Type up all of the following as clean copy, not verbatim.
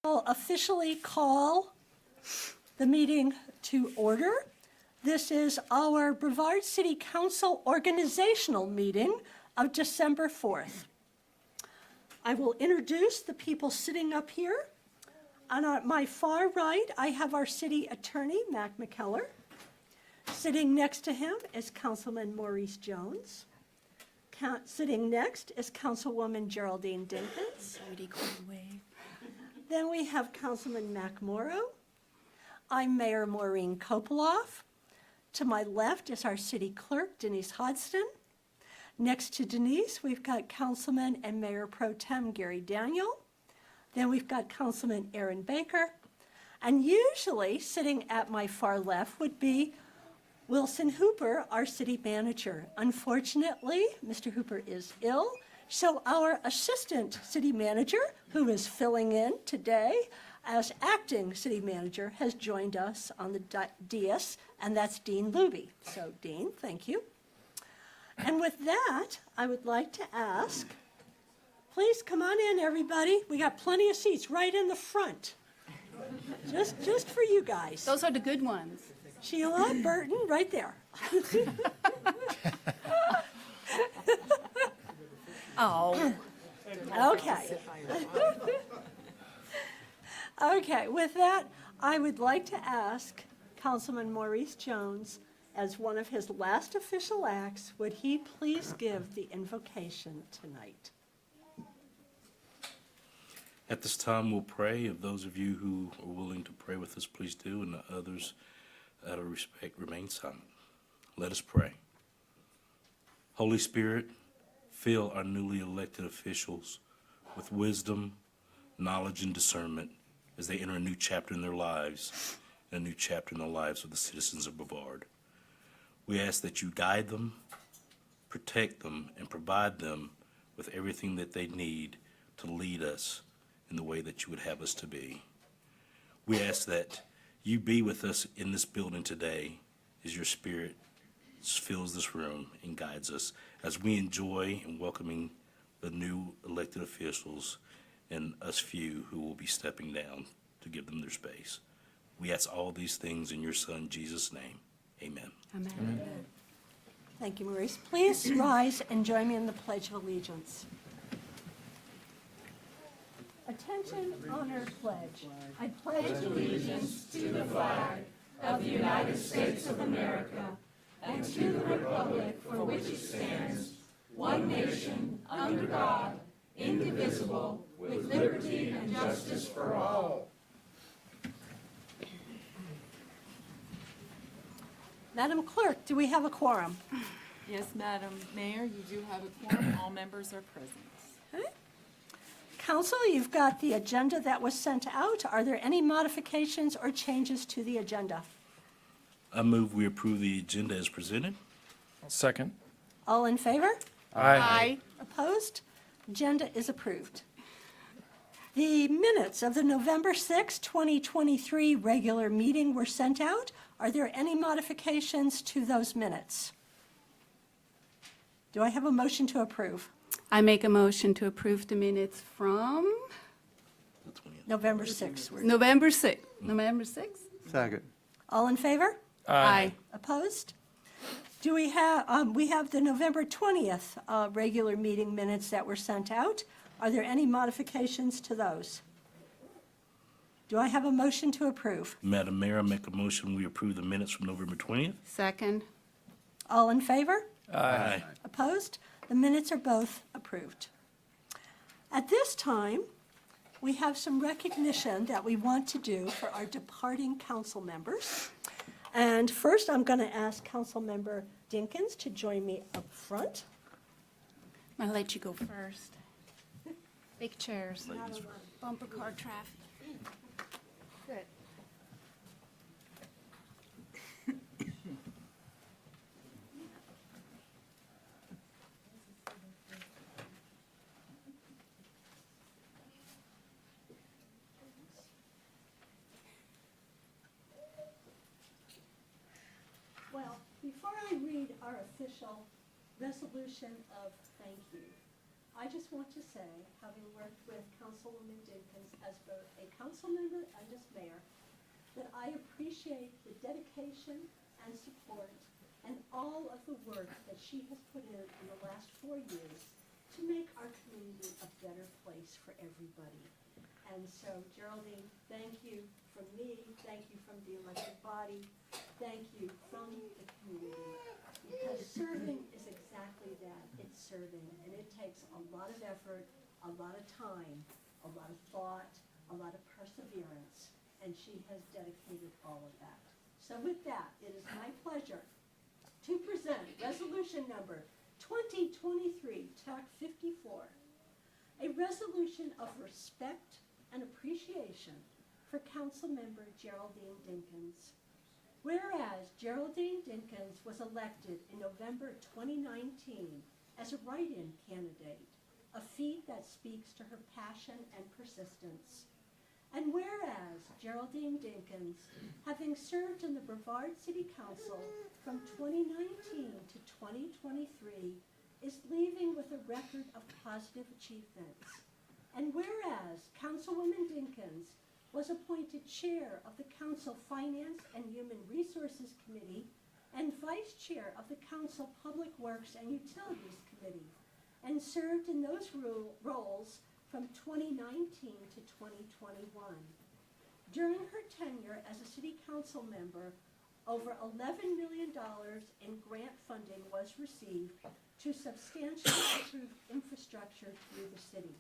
I'll officially call the meeting to order. This is our Brevard City Council organizational meeting of December 4th. I will introduce the people sitting up here. On my far right, I have our city attorney, Mac McKellar. Sitting next to him is Councilman Maurice Jones. Sitting next is Councilwoman Geraldine Dinkins. Then we have Councilman Mac Morrow. I'm Mayor Maureen Kopoloff. To my left is our city clerk, Denise Hodgson. Next to Denise, we've got Councilman and Mayor Pro Tem Gary Daniel. Then we've got Councilman Aaron Baker. And usually sitting at my far left would be Wilson Hooper, our city manager. Unfortunately, Mr. Hooper is ill, so our assistant city manager, who is filling in today as acting city manager, has joined us on the dais, and that's Dean Luby. So Dean, thank you. And with that, I would like to ask, please come on in, everybody. We got plenty of seats right in the front, just for you guys. Those are the good ones. Sheila, Burton, right there. Oh. Okay. Okay, with that, I would like to ask Councilman Maurice Jones, as one of his last official acts, would he please give the invocation tonight? At this time, we'll pray. If those of you who are willing to pray with us, please do, and the others, out of respect, remain silent. Let us pray. Holy Spirit, fill our newly elected officials with wisdom, knowledge, and discernment as they enter a new chapter in their lives, and a new chapter in the lives of the citizens of Brevard. We ask that you guide them, protect them, and provide them with everything that they need to lead us in the way that you would have us to be. We ask that you be with us in this building today as your Spirit fills this room and guides us as we enjoy and welcoming the new elected officials and us few who will be stepping down to give them their space. We ask all these things in your Son, Jesus' name. Amen. Amen. Amen. Thank you, Maurice. Please rise and join me in the Pledge of Allegiance. Attention, honor, pledge. I pledge allegiance to the flag of the United States of America and to the republic for which it stands, one nation, under God, indivisible, with liberty and justice for all. Madam Clerk, do we have a quorum? Yes, Madam Mayor, you do have a quorum. All members are present. Okay. Council, you've got the agenda that was sent out. Are there any modifications or changes to the agenda? I move we approve the agenda as presented. Second. All in favor? Aye. Opposed? Agenda is approved. The minutes of the November 6, 2023 regular meeting were sent out. Are there any modifications to those minutes? Do I have a motion to approve? I make a motion to approve the minutes from The 20th. November 6th. November 6th. November 6th? Second. All in favor? Aye. Opposed? Do we have the November 20th regular meeting minutes that were sent out. Are there any modifications to those? Do I have a motion to approve? Madam Mayor, I make a motion we approve the minutes from November 20th. Second. All in favor? Aye. Opposed? The minutes are both approved. At this time, we have some recognition that we want to do for our departing council members. And first, I'm going to ask Councilmember Dinkins to join me up front. I'll let you go first. Big chairs. Bumper car traffic. Good. Well, before I read our official resolution of thank you, I just want to say, having worked with Councilwoman Dinkins as both a council member and as mayor, that I appreciate the dedication and support and all of the work that she has put in the last 4 years to make our community a better place for everybody. And so, Geraldine, thank you from me, thank you from the elected body, thank you from the community. Because serving is exactly that, it's serving, and it takes a lot of effort, a lot of time, a lot of thought, a lot of perseverance, and she has dedicated all of that. So with that, it is my pleasure to present resolution number 2023, TAC 54, a resolution of respect and appreciation for Councilmember Geraldine Dinkins. Whereas Geraldine Dinkins was elected in November 2019 as a write-in candidate, a feat that speaks to her passion and persistence. And whereas Geraldine Dinkins, having served in the Brevard City Council from 2019 to 2023, is leaving with a record of positive achievements. And whereas Councilwoman Dinkins was appointed chair of the Council Finance and Human Resources Committee and vice chair of the Council Public Works and Utilities Committee, and served in those roles from 2019 to 2021. During her tenure as a city council member, over $11 million in grant funding was received to substantially improve infrastructure through the city.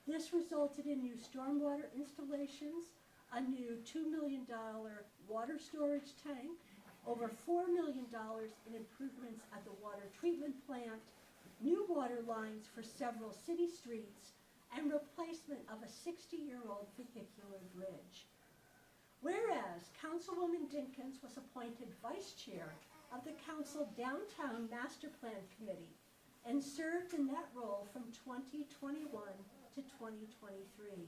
This resulted in new stormwater installations, a new $2 million water storage tank, over $4 million in improvements at the water treatment plant, new water lines for several city streets, and replacement of a 60-year-old vehicular bridge. Whereas Councilwoman Dinkins was appointed vice chair of the Council Downtown Master Plan Committee and served in that role from 2021 to 2023.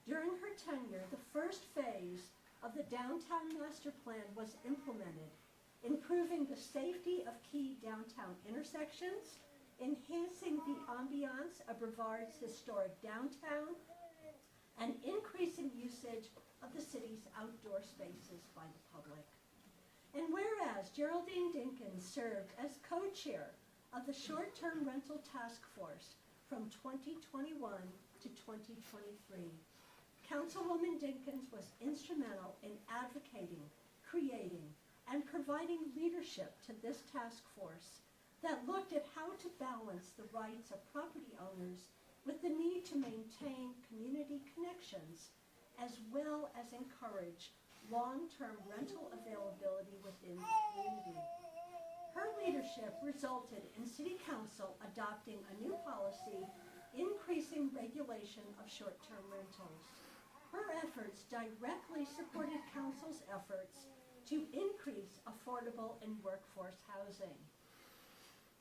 During her tenure, the first phase of the Downtown Master Plan was implemented, improving the safety of key downtown intersections, enhancing the ambiance of Brevard's historic downtown, and increasing usage of the city's outdoor spaces by the public. And whereas Geraldine Dinkins served as co-chair of the Short-Term Rental Task Force from 2021 to 2023, Councilwoman Dinkins was instrumental in advocating, creating, and providing leadership to this task force that looked at how to balance the rights of property owners with the need to maintain community connections, as well as encourage long-term rental availability within the community. Her leadership resulted in City Council adopting a new policy increasing regulation of short-term rentals. Her efforts directly supported Council's efforts to increase affordable and workforce housing.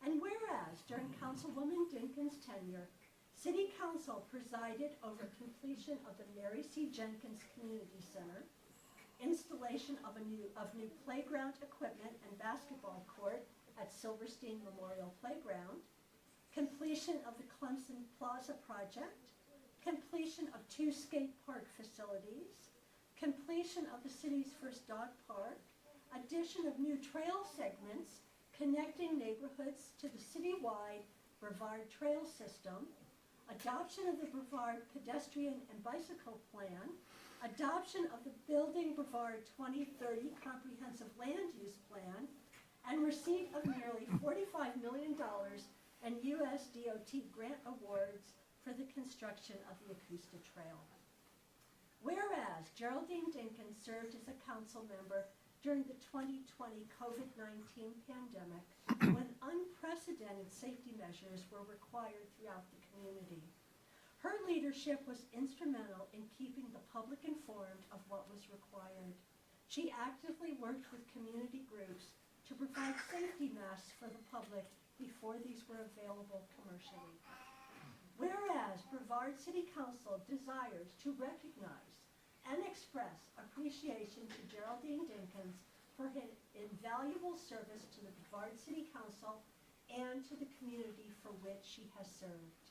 And whereas during Councilwoman Dinkins' tenure, City Council presided over completion of the Mary C. Jenkins Community Center, installation of new playground equipment and basketball court at Silverstein Memorial Playground, completion of the Clemson Plaza project, completion of 2 skate park facilities, completion of the city's first dog park, addition of new trail segments connecting neighborhoods to the citywide Brevard Trail System, adoption of the Brevard Pedestrian and Bicycle Plan, adoption of the Building Brevard 2030 Comprehensive Land Use Plan, and receipt of nearly $45 million in U.S. DOT grant awards for the construction of the Acosta Trail. Whereas Geraldine Dinkins served as a council member during the 2020 COVID-19 pandemic, when unprecedented safety measures were required throughout the community. Her leadership was instrumental in keeping the public informed of what was required. She actively worked with community groups to provide safety masks for the public before these were available commercially. Whereas Brevard City Council desires to recognize and express appreciation to Geraldine Dinkins for her invaluable service to the Brevard City Council and to the community for which she has served.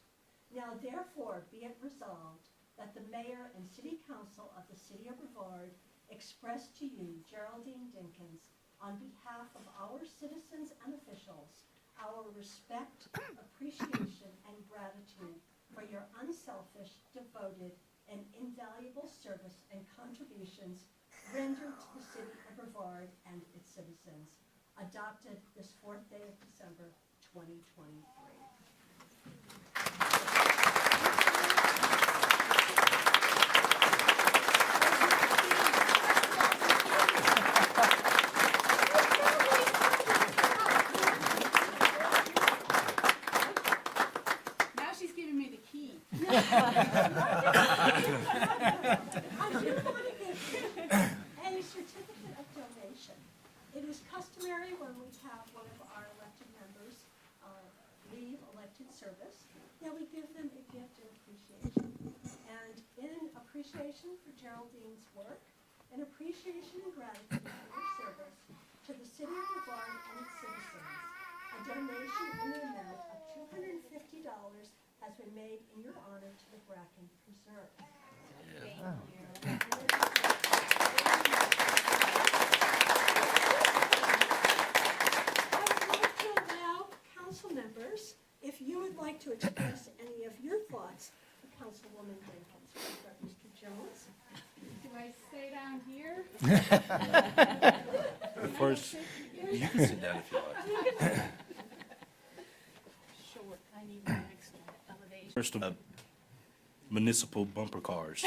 Now therefore be it resolved that the mayor and city council of the city of Brevard express to you, Geraldine Dinkins, on behalf of our citizens and officials, our respect, appreciation, and gratitude for your unselfish, devoted, and invaluable service and contributions rendered to the city of Brevard and its citizens. Adopted this 4th day of December, 2023. Now she's giving me the key. I do want to give you a certificate of donation. It is customary when we have one of our elected members leave elected service, that we give them a gift of appreciation. And in appreciation for Geraldine's work, and appreciation and gratitude for her service to the city of Brevard and its citizens, a donation in the amount of $250 has been made in your honor to the Bracken Preserve. I would like to allow council members, if you would like to express any of your thoughts to Councilwoman Dinkins. We've got Mr. Jones. Do I stay down here? First, you can sit down if you like. Short, I need my extra elevation. First of municipal bumper cars.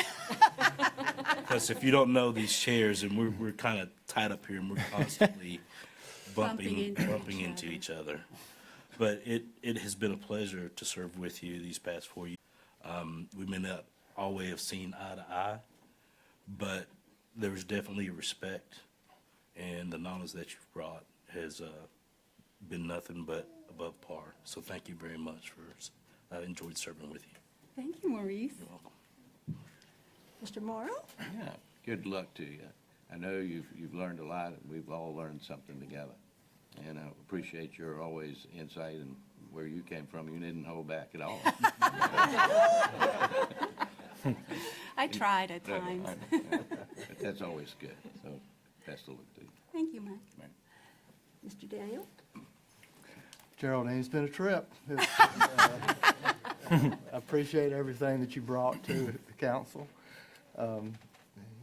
Because if you don't know these chairs, and we're kind of tied up here, and we're constantly bumping into each other. But it has been a pleasure to serve with you these past 4 years. We may not always have seen eye to eye, but there was definitely respect, and the knowledge that you've brought has been nothing but above par. So thank you very much I enjoyed serving with you. Thank you, Maurice. You're welcome. Mr. Morrow? Yeah, good luck to you. I know you've learned a lot, and we've all learned something together. And I appreciate your always insight and where you came from. You didn't hold back at all. I tried at times. But that's always good, so best of luck to you. Thank you, Mike. Mr. Daniel? Geraldine, it's been a trip. I appreciate everything that you brought to the council.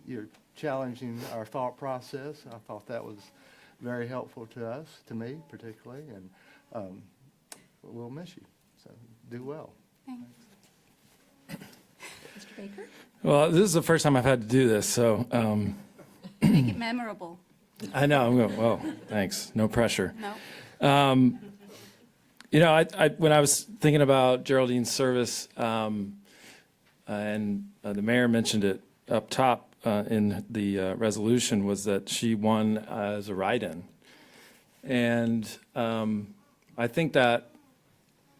You're challenging our thought process. I thought that was very helpful to us, to me particularly, and we'll miss you. So do well. Thanks. Mr. Baker? Well, this is the first time I've had to do this, so Make it memorable. I know. I'm going, well, thanks. No pressure. No? You know, I when I was thinking about Geraldine's service, and the mayor mentioned it up top in the resolution, was that she won as a write-in. And I think that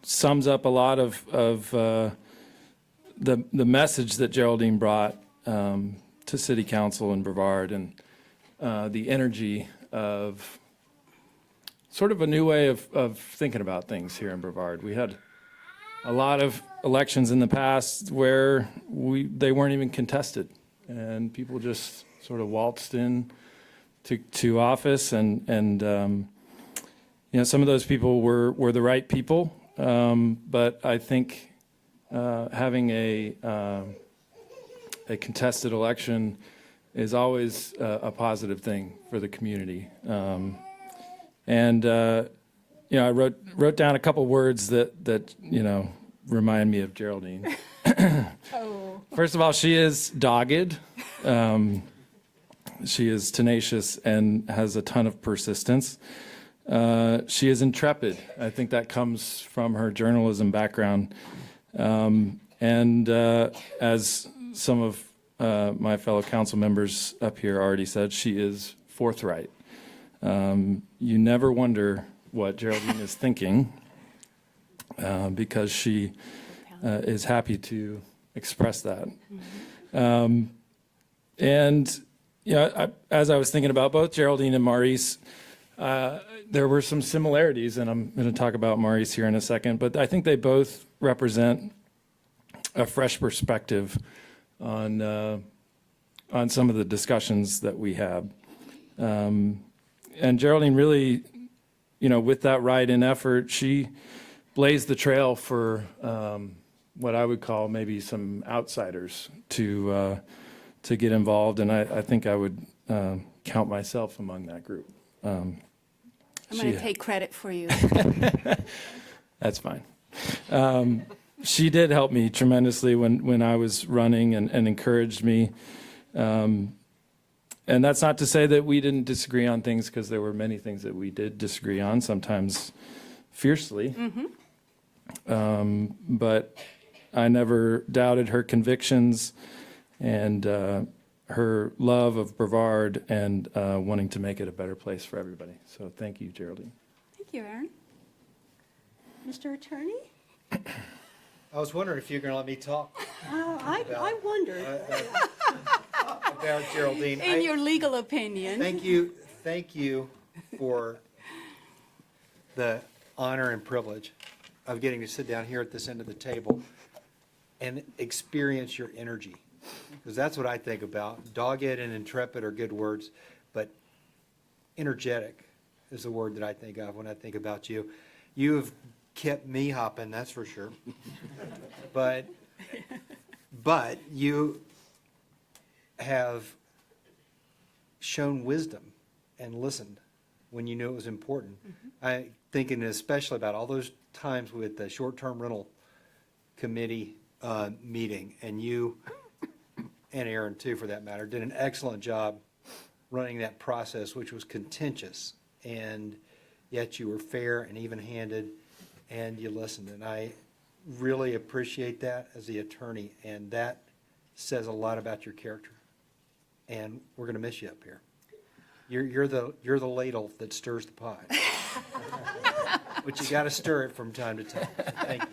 sums up a lot of the message that Geraldine brought to City Council in Brevard, and the energy of sort of a new way of thinking about things here in Brevard. We had a lot of elections in the past where they weren't even contested, and people just sort of waltzed in to office, and you know, some of those people were the right people, but I think having a contested election is always a positive thing for the community. And you know, I wrote down a couple words that you know remind me of Geraldine. Oh. First of all, she is dogged. She is tenacious and has a ton of persistence. She is intrepid. I think that comes from her journalism background. And as some of my fellow council members up here already said, she is forthright. You never wonder what Geraldine is thinking because she is happy to express that. And you know, as I was thinking about both Geraldine and Maurice, there were some similarities, and I'm going to talk about Maurice here in a second, but I think they both represent a fresh perspective on some of the discussions that we have. And Geraldine really, with that write-in effort, she blazed the trail for what I would call maybe some outsiders to get involved, and I think I would count myself among that group. I'm going to take credit for you. That's fine. She did help me tremendously when I was running and encouraged me. And that's not to say that we didn't disagree on things, because there were many things that we did disagree on, sometimes fiercely. But I never doubted her convictions and her love of Brevard and wanting to make it a better place for everybody. So thank you, Geraldine. Thank you, Aaron. Mr. Attorney? I was wondering if you're going to let me talk I wondered. about Geraldine. In your legal opinion. Thank you for the honor and privilege of getting to sit down here at this end of the table and experience your energy. Because that's what I think about. Dogged and intrepid are good words, but energetic is the word that I think of when I think about you. You have kept me hopping, that's for sure. But you have shown wisdom and listened when you knew it was important. I thinking especially about all those times with the short-term rental committee meeting, and you and Aaron too, for that matter, did an excellent job running that process, which was contentious, and yet you were fair and even-handed, and you listened. And I really appreciate that as the attorney, and that says a lot about your character. And we're going to miss you up here. You're the ladle that stirs the pot, but you got to stir it from time to time. Thank you.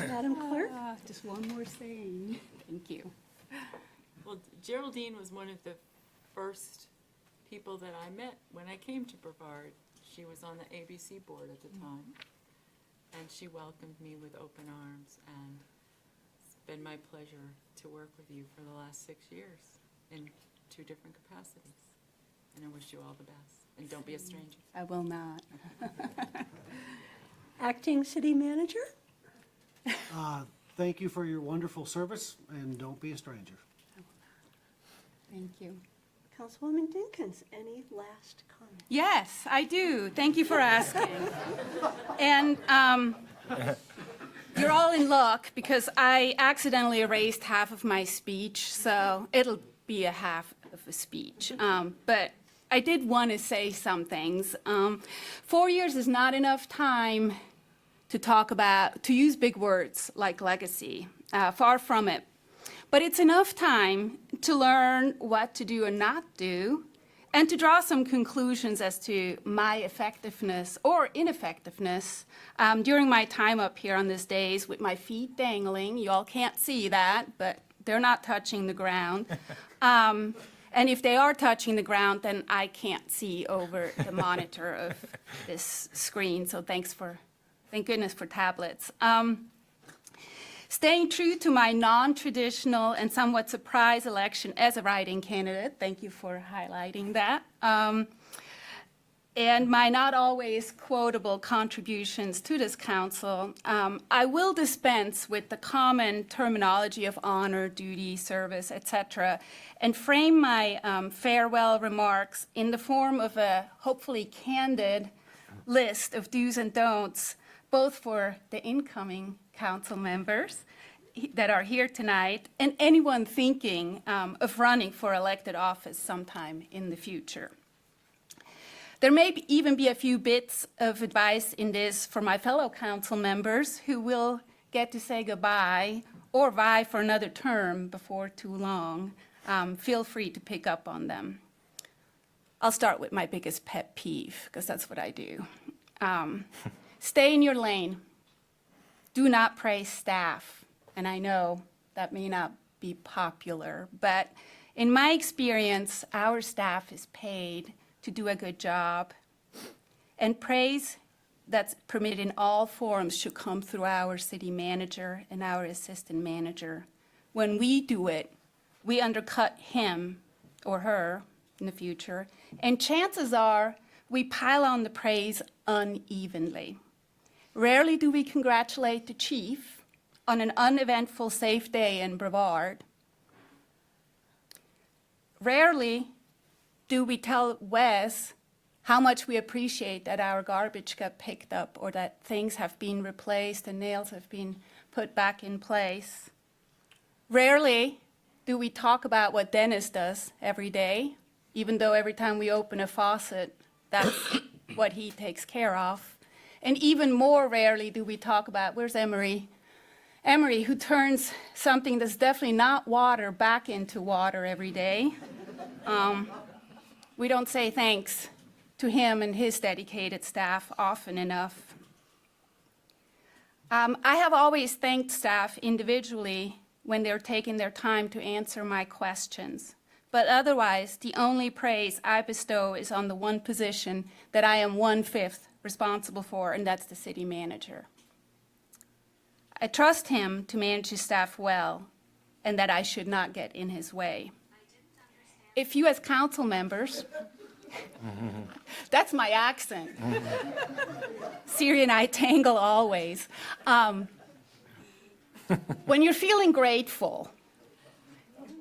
Madam Clerk? Just one more thing. Thank you. Well, Geraldine was one of the first people that I met when I came to Brevard. She was on the ABC board at the time, and she welcomed me with open arms, and it's been my pleasure to work with you for the last 6 years in 2 different capacities. And I wish you all the best, and don't be a stranger. I will not. Acting City Manager? Thank you for your wonderful service, and don't be a stranger. Thank you. Councilwoman Dinkins, any last comments? Yes, I do. Thank you for asking. And you're all in luck, because I accidentally erased half of my speech, so it'll be a half of a speech. But I did want to say some things. 4 years is not enough time to use big words like legacy. Far from it. But it's enough time to learn what to do and not do, and to draw some conclusions as to my effectiveness or ineffectiveness during my time up here on this dais with my feet dangling. You all can't see that, but they're not touching the ground. And if they are touching the ground, then I can't see over the monitor of this screen. So thank goodness for tablets. Staying true to my non-traditional and somewhat surprise election as a write-in candidate, thank you for highlighting that, and my not always quotable contributions to this council, I will dispense with the common terminology of honor, duty, service, etc., and frame my farewell remarks in the form of a hopefully candid list of do's and don'ts, both for the incoming council members that are here tonight and anyone thinking of running for elected office sometime in the future. There may even be a few bits of advice in this for my fellow council members who will get to say goodbye or vie for another term before too long. Feel free to pick up on them. I'll start with my biggest pet peeve, because that's what I do. Stay in your lane. Do not praise staff. And I know that may not be popular, but in my experience, our staff is paid to do a good job. And praise that's permitted in all forums should come through our city manager and our assistant manager. When we do it, we undercut him or her in the future, and chances are we pile on the praise unevenly. Rarely do we congratulate the chief on an uneventful, safe day in Brevard. Rarely do we tell Wes how much we appreciate that our garbage got picked up or that things have been replaced and nails have been put back in place. Rarely do we talk about what Dennis does every day, even though every time we open a faucet, that's what he takes care of. And even more rarely do we talk about, where's Emery? Emery, who turns something that's definitely not water back into water every day. We don't say thanks to him and his dedicated staff often enough. I have always thanked staff individually when they're taking their time to answer my questions. But otherwise, the only praise I bestow is on the one position that I am 1/5 responsible for, and that's the city manager. I trust him to manage his staff well, and that I should not get in his way. If you as council members, that's my accent. Siri and I tangle always. When you're feeling grateful,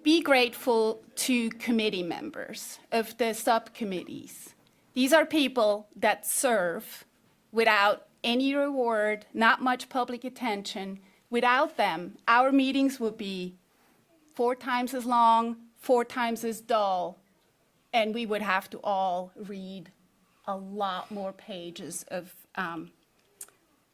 be grateful to committee members of the subcommittees. These are people that serve without any reward, not much public attention. Without them, our meetings would be 4 times as long, 4 times as dull, and we would have to all read a lot more pages of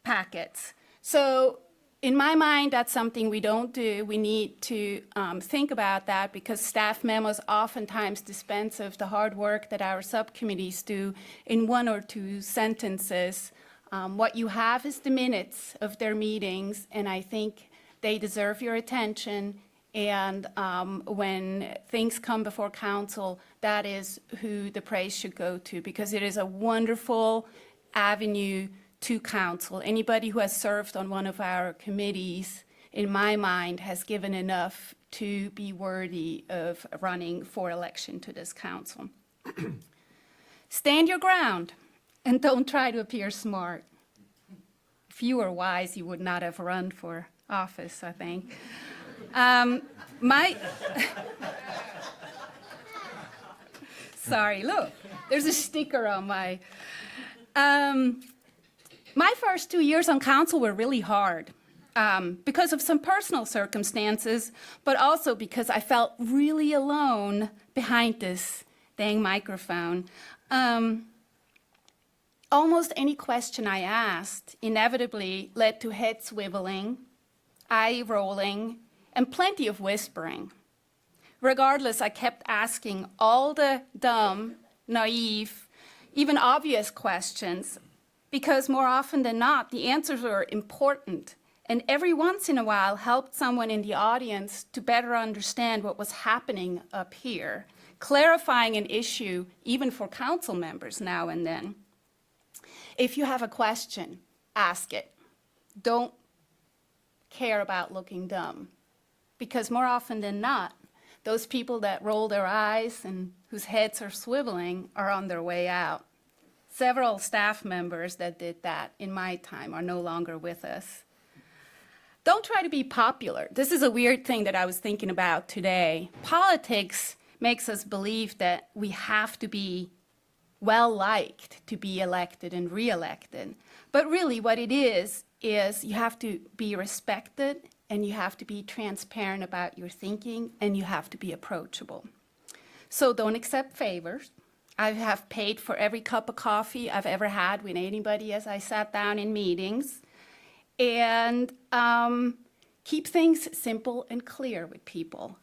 packets. So in my mind, that's something we don't do. We need to think about that because staff memos oftentimes dispense of the hard work that our subcommittees do in 1 or 2 sentences. What you have is the minutes of their meetings, and I think they deserve your attention. And when things come before council, that is who the praise should go to because it is a wonderful avenue to council. Anybody who has served on one of our committees, in my mind, has given enough to be worthy of running for election to this council. Stand your ground and don't try to appear smart. If you were wise, you would not have run for office, I think. Sorry, look, there's a sticker on my... My first 2 years on council were really hard because of some personal circumstances, but also because I felt really alone behind this dang microphone. Almost any question I asked inevitably led to head swiveling, eye rolling, and plenty of whispering. Regardless, I kept asking all the dumb, naive, even obvious questions because more often than not, the answers were important and every once in a while helped someone in the audience to better understand what was happening up here, clarifying an issue even for council members now and then. If you have a question, ask it. Don't care about looking dumb because more often than not, those people that roll their eyes and whose heads are swiveling are on their way out. Several staff members that did that in my time are no longer with us. Don't try to be popular. This is a weird thing that I was thinking about today. Politics makes us believe that we have to be well-liked to be elected and re-elected. But really what it is you have to be respected and you have to be transparent about your thinking and you have to be approachable. So don't accept favors. I have paid for every cup of coffee I've ever had with anybody as I sat down in meetings. And keep things simple and clear with people.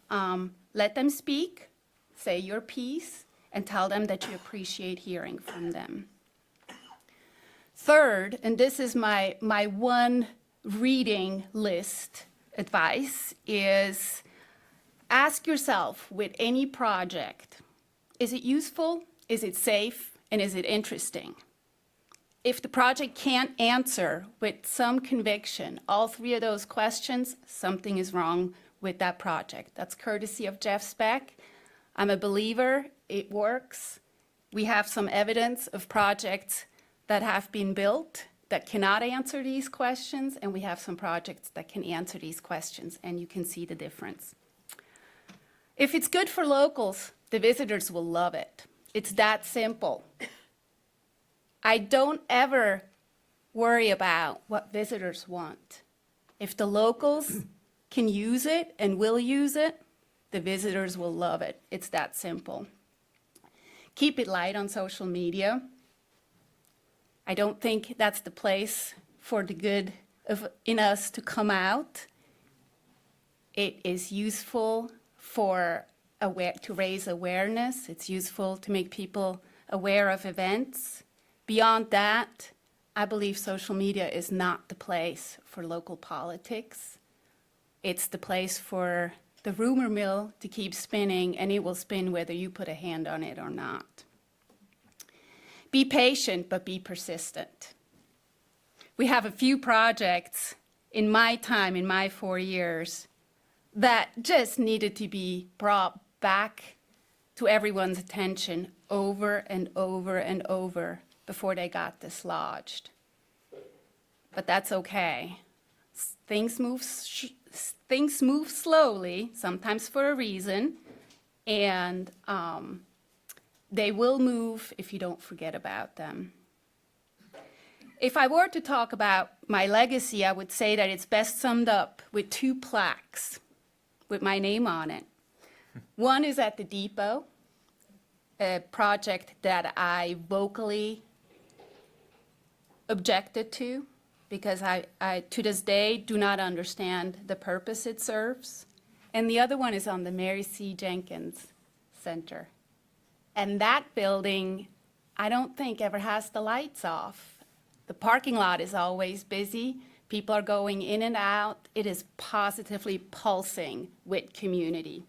Let them speak, say your piece, and tell them that you appreciate hearing from them. Third, and this is my one reading list advice, is ask yourself with any project, is it useful, is it safe, and is it interesting? if the project can't answer with some conviction all three of those questions, something is wrong with that project. That's courtesy of Jeff Speck. I'm a believer, it works. We have some evidence of projects that have been built that cannot answer these questions, and we have some projects that can answer these questions, and you can see the difference. If it's good for locals, the visitors will love it. It's that simple. I don't ever worry about what visitors want. If the locals can use it and will use it, the visitors will love it. It's that simple. Keep it light on social media. I don't think that's the place for the good in us to come out. It is useful to raise awareness. It's useful to make people aware of events. Beyond that, I believe social media is not the place for local politics. It's the place for the rumor mill to keep spinning, and it will spin whether you put a hand on it or not. Be patient, but be persistent. We have a few projects in my time, in my 4 years, that just needed to be brought back to everyone's attention over and over and over before they got dislodged. But that's okay. Things move slowly, sometimes for a reason, and they will move if you don't forget about them. If I were to talk about my legacy, I would say that it's best summed up with 2 plaques with my name on it. One is at the depot, a project that I vocally objected to because I to this day do not understand the purpose it serves. And the other one is on the Mary C. Jenkins Center. And that building, I don't think ever has the lights off. The parking lot is always busy. People are going in and out. It is positively pulsing with community.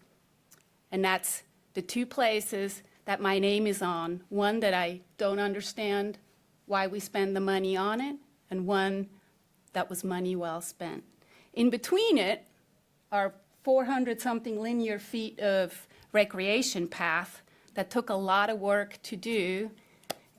And that's the 2 places that my name is on. One that I don't understand why we spend the money on it, and one that was money well spent. In between it are 400-something linear feet of recreation path that took a lot of work to do,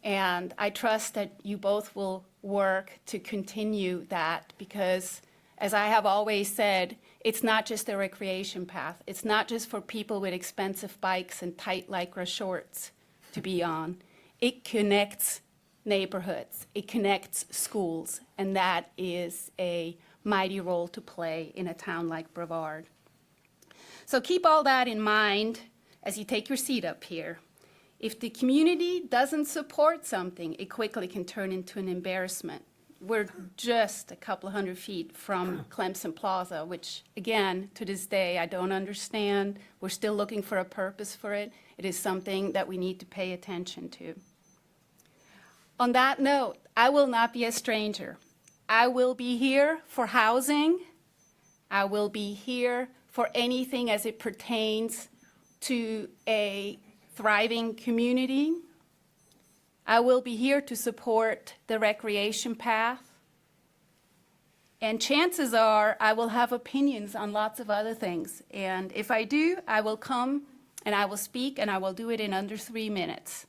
and I trust that you both will work to continue that because, as I have always said, it's not just a recreation path. It's not just for people with expensive bikes and tight Lycra shorts to be on. It connects neighborhoods. It connects schools, and that is a mighty role to play in a town like Brevard. So keep all that in mind as you take your seat up here. If the community doesn't support something, it quickly can turn into an embarrassment. We're just a couple of 100 feet from Clemson Plaza, which, again, to this day, I don't understand. We're still looking for a purpose for it. It is something that we need to pay attention to. On that note, I will not be a stranger. I will be here for housing. I will be here for anything as it pertains to a thriving community. I will be here to support the recreation path. And chances are I will have opinions on lots of other things. And if I do, I will come and I will speak, and I will do it in under 3 minutes.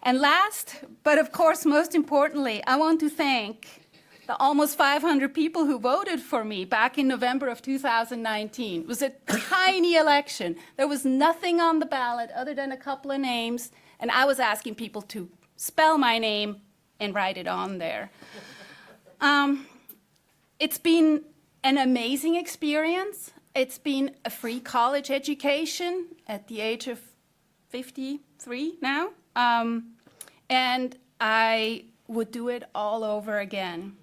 And last, but of course most importantly, I want to thank the almost 500 people who voted for me back in November of 2019. It was a tiny election. There was nothing on the ballot other than a couple of names, and I was asking people to spell my name and write it on there. It's been an amazing experience. It's been a free college education at the age of 53 now, and I would do it all over again.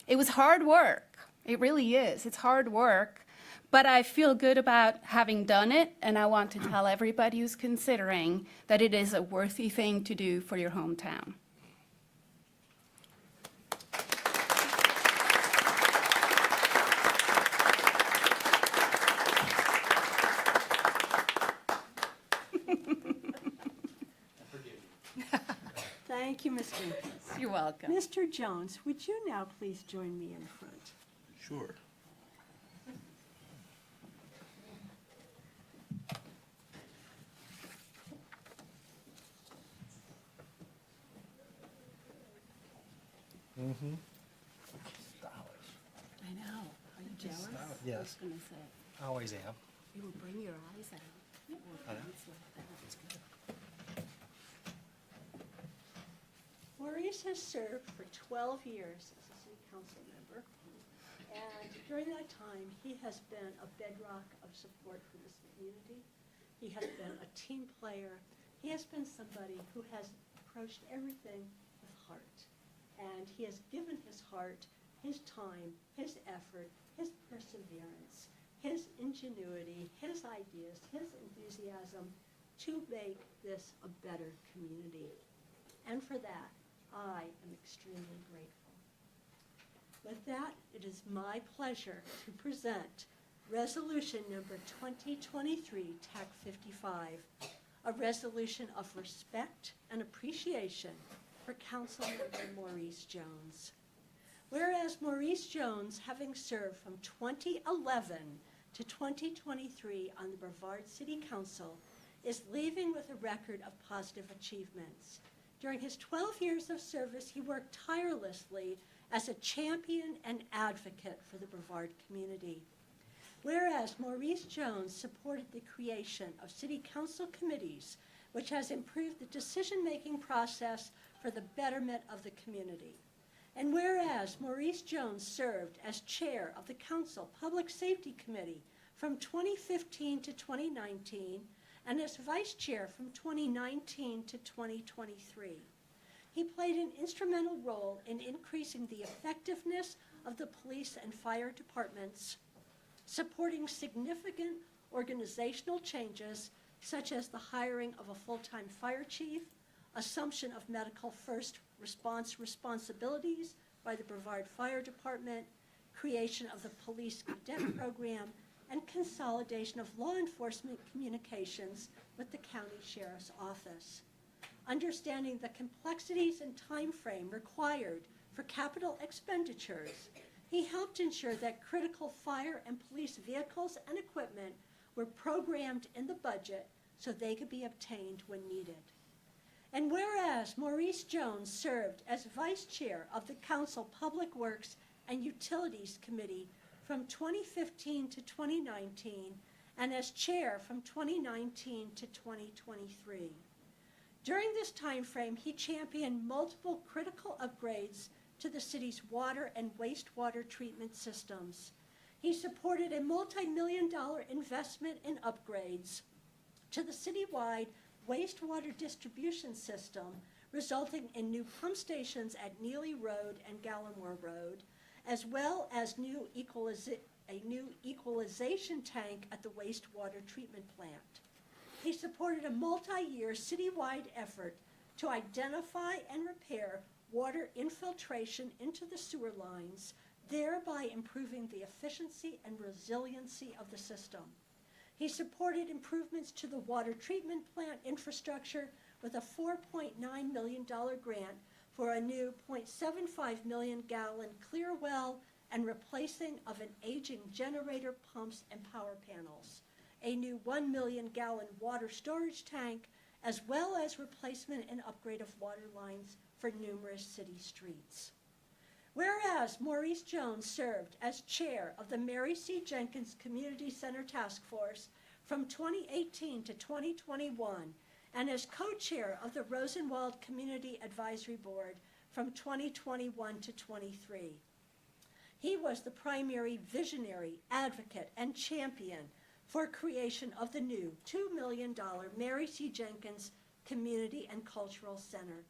It was hard work. It really is. It's hard work. But I feel good about having done it, and I want to tell everybody who's considering that it is a worthy thing to do for your hometown. Thank you, Ms. Jenkins. You're welcome. Mr. Jones, would you now please join me in front? Sure. I know. Are you jealous? Yes. I was gonna say, I always am. you will bring your eyes out. Or pants like that. Maurice has served for 12 years as a city council member, and during that time, he has been a bedrock of support for this community. He has been a team player. He has been somebody who has approached everything with heart, and he has given his heart, his time, his effort, his perseverance, his ingenuity, his ideas, his enthusiasm to make this a better community. And for that, I am extremely grateful. With that, it is my pleasure to present Resolution Number 2023, TAC 55, a resolution of respect and appreciation for Councilmember Maurice Jones. Whereas Maurice Jones, having served from 2011 to 2023 on the Brevard City Council, is leaving with a record of positive achievements. During his 12 years of service, he worked tirelessly as a champion and advocate for the Brevard community. Whereas Maurice Jones supported the creation of city council committees, which has improved the decision-making process for the betterment of the community. And whereas Maurice Jones served as chair of the Council Public Safety Committee from 2015 to 2019, and as vice chair from 2019 to 2023. He played an instrumental role in increasing the effectiveness of the police and fire departments, supporting significant organizational changes such as the hiring of a full-time fire chief, assumption of medical first response responsibilities by the Brevard Fire Department, creation of the police cadet program, and consolidation of law enforcement communications with the county sheriff's office. Understanding the complexities and time frame required for capital expenditures, he helped ensure that critical fire and police vehicles and equipment were programmed in the budget so they could be obtained when needed. And whereas Maurice Jones served as vice chair of the Council Public Works and Utilities Committee from 2015 to 2019, and as chair from 2019 to 2023. During this time frame, he championed multiple critical upgrades to the city's water and wastewater treatment systems. He supported a multi-million-dollar investment in upgrades to the citywide wastewater distribution system, resulting in new pump stations at Neely Road and Gallimore Road, as well as a new equalization tank at the wastewater treatment plant. He supported a multi-year citywide effort to identify and repair water infiltration into the sewer lines, thereby improving the efficiency and resiliency of the system. He supported improvements to the water treatment plant infrastructure with a $4.9 million grant for a new 0.75 million gallon clear well and replacing of an aging generator, pumps, and power panels, a new 1 million gallon water storage tank, as well as replacement and upgrade of water lines for numerous city streets. Whereas Maurice Jones served as chair of the Mary C. Jenkins Community Center Task Force from 2018 to 2021, and as co-chair of the Rosenwald Community Advisory Board from 2021 to 23. He was the primary visionary, advocate, and champion for creation of the new $2 million Mary C. Jenkins Community and Cultural Center.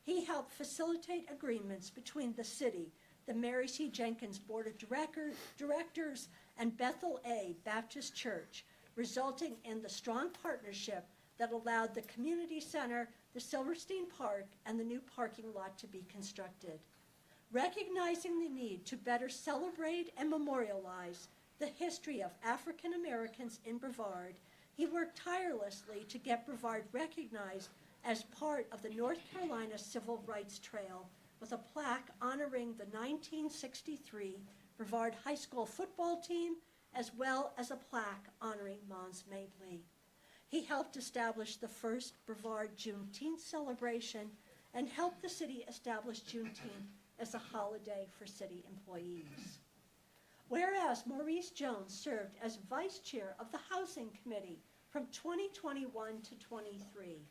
He helped facilitate agreements between the city, the Mary C. Jenkins Board of Directors, and Bethel A. Baptist Church, resulting in the strong partnership that allowed the community center, the Silverstein Park, and the new parking lot to be constructed. Recognizing the need to better celebrate and memorialize the history of African Americans in Brevard, he worked tirelessly to get Brevard recognized as part of the North Carolina Civil Rights Trail with a plaque honoring the 1963 Brevard High School football team, as well as a plaque honoring Mons Mabley. He helped establish the first Brevard Juneteenth celebration and helped the city establish Juneteenth as a holiday for city employees. Whereas Maurice Jones served as vice chair of the Housing Committee from 2021 to 23.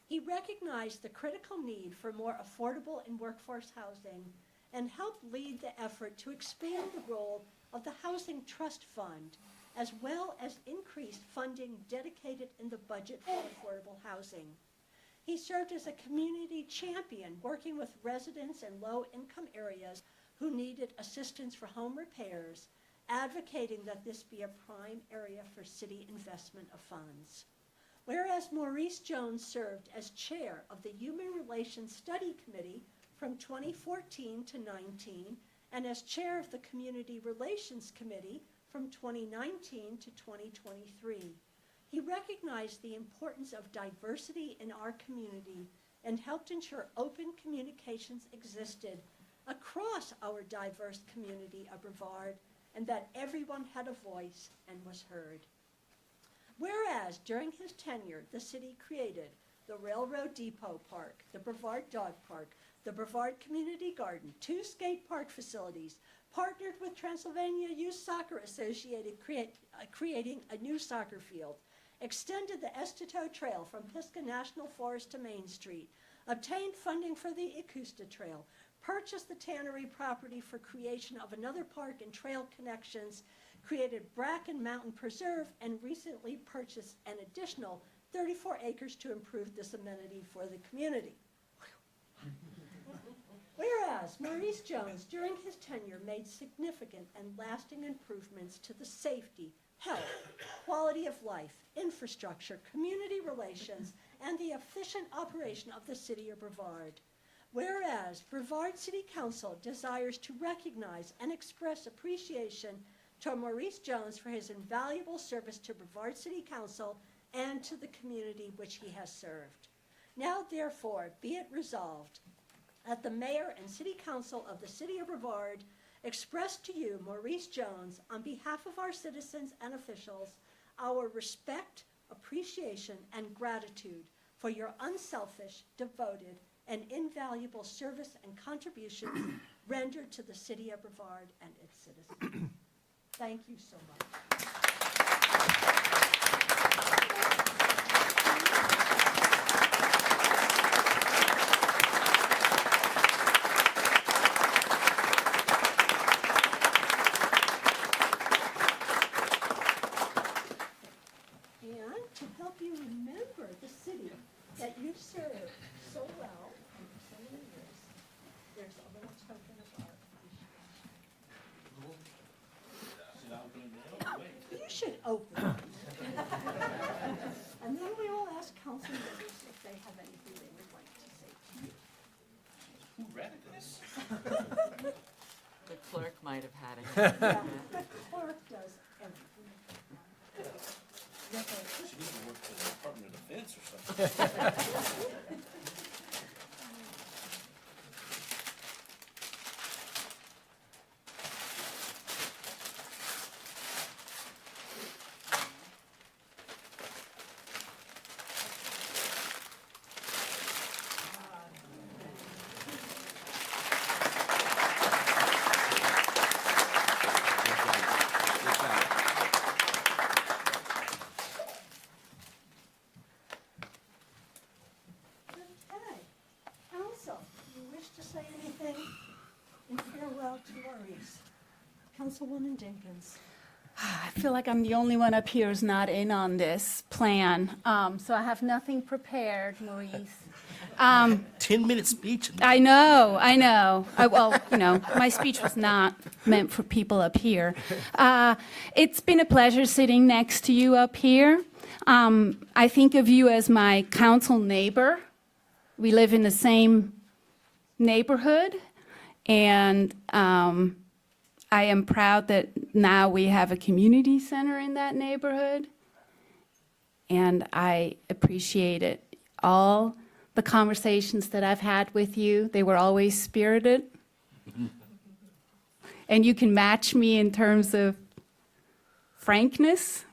He recognized the critical need for more affordable and workforce housing and helped lead the effort to expand the role of the Housing Trust Fund, as well as increased funding dedicated in the budget for affordable housing. He served as a community champion, working with residents in low-income areas who needed assistance for home repairs, advocating that this be a prime area for city investment of funds. Whereas Maurice Jones served as chair of the Human Relations Study Committee from 2014 to 19, and as chair of the Community Relations Committee from 2019 to 2023. He recognized the importance of diversity in our community and helped ensure open communications existed across our diverse community of Brevard, and that everyone had a voice and was heard. Whereas during his tenure, the city created the Railroad Depot Park, the Brevard Dog Park, the Brevard Community Garden, 2 skate park facilities, partnered with Transylvania Youth Soccer Associated, creating a new soccer field, extended the Estito Trail from Pisgah National Forest to Main Street, obtained funding for the Acosta Trail, purchased the Tannery property for creation of another park and trail connections, created Bracken Mountain Preserve, and recently purchased an additional 34 acres to improve this amenity for the community. Whereas Maurice Jones, during his tenure, made significant and lasting improvements to the safety, health, quality of life, infrastructure, community relations, and the efficient operation of the city of Brevard. Whereas Brevard City Council desires to recognize and express appreciation to Maurice Jones for his invaluable service to Brevard City Council and to the community which he has served. Now therefore be it resolved that the mayor and city council of the city of Brevard express to you, Maurice Jones, on behalf of our citizens and officials, our respect, appreciation, and gratitude for your unselfish, devoted, and invaluable service and contributions rendered to the city of Brevard and its citizens. Thank you so much. And to help you remember the city that you've served so well for so many years, there's a little token of our appreciation. You should open it. And then we will ask council members if they have anything they would like to say to you. Who read this? The clerk might have had it. Yeah, the clerk does everything. She needs to work for the Department of Defense or something. Okay. Council, do you wish to say anything in farewell to Maurice? Councilwoman Jenkins. I feel like I'm the only one up here who's not in on this plan, so I have nothing prepared, Maurice. 10-minute speech. I know. Well, my speech was not meant for people up here. It's been a pleasure sitting next to you up here. I think of you as my council neighbor. We live in the same neighborhood, and I am proud that now we have a community center in that neighborhood, and I appreciate it. all the conversations that I've had with you. They were always spirited. And you can match me in terms of frankness.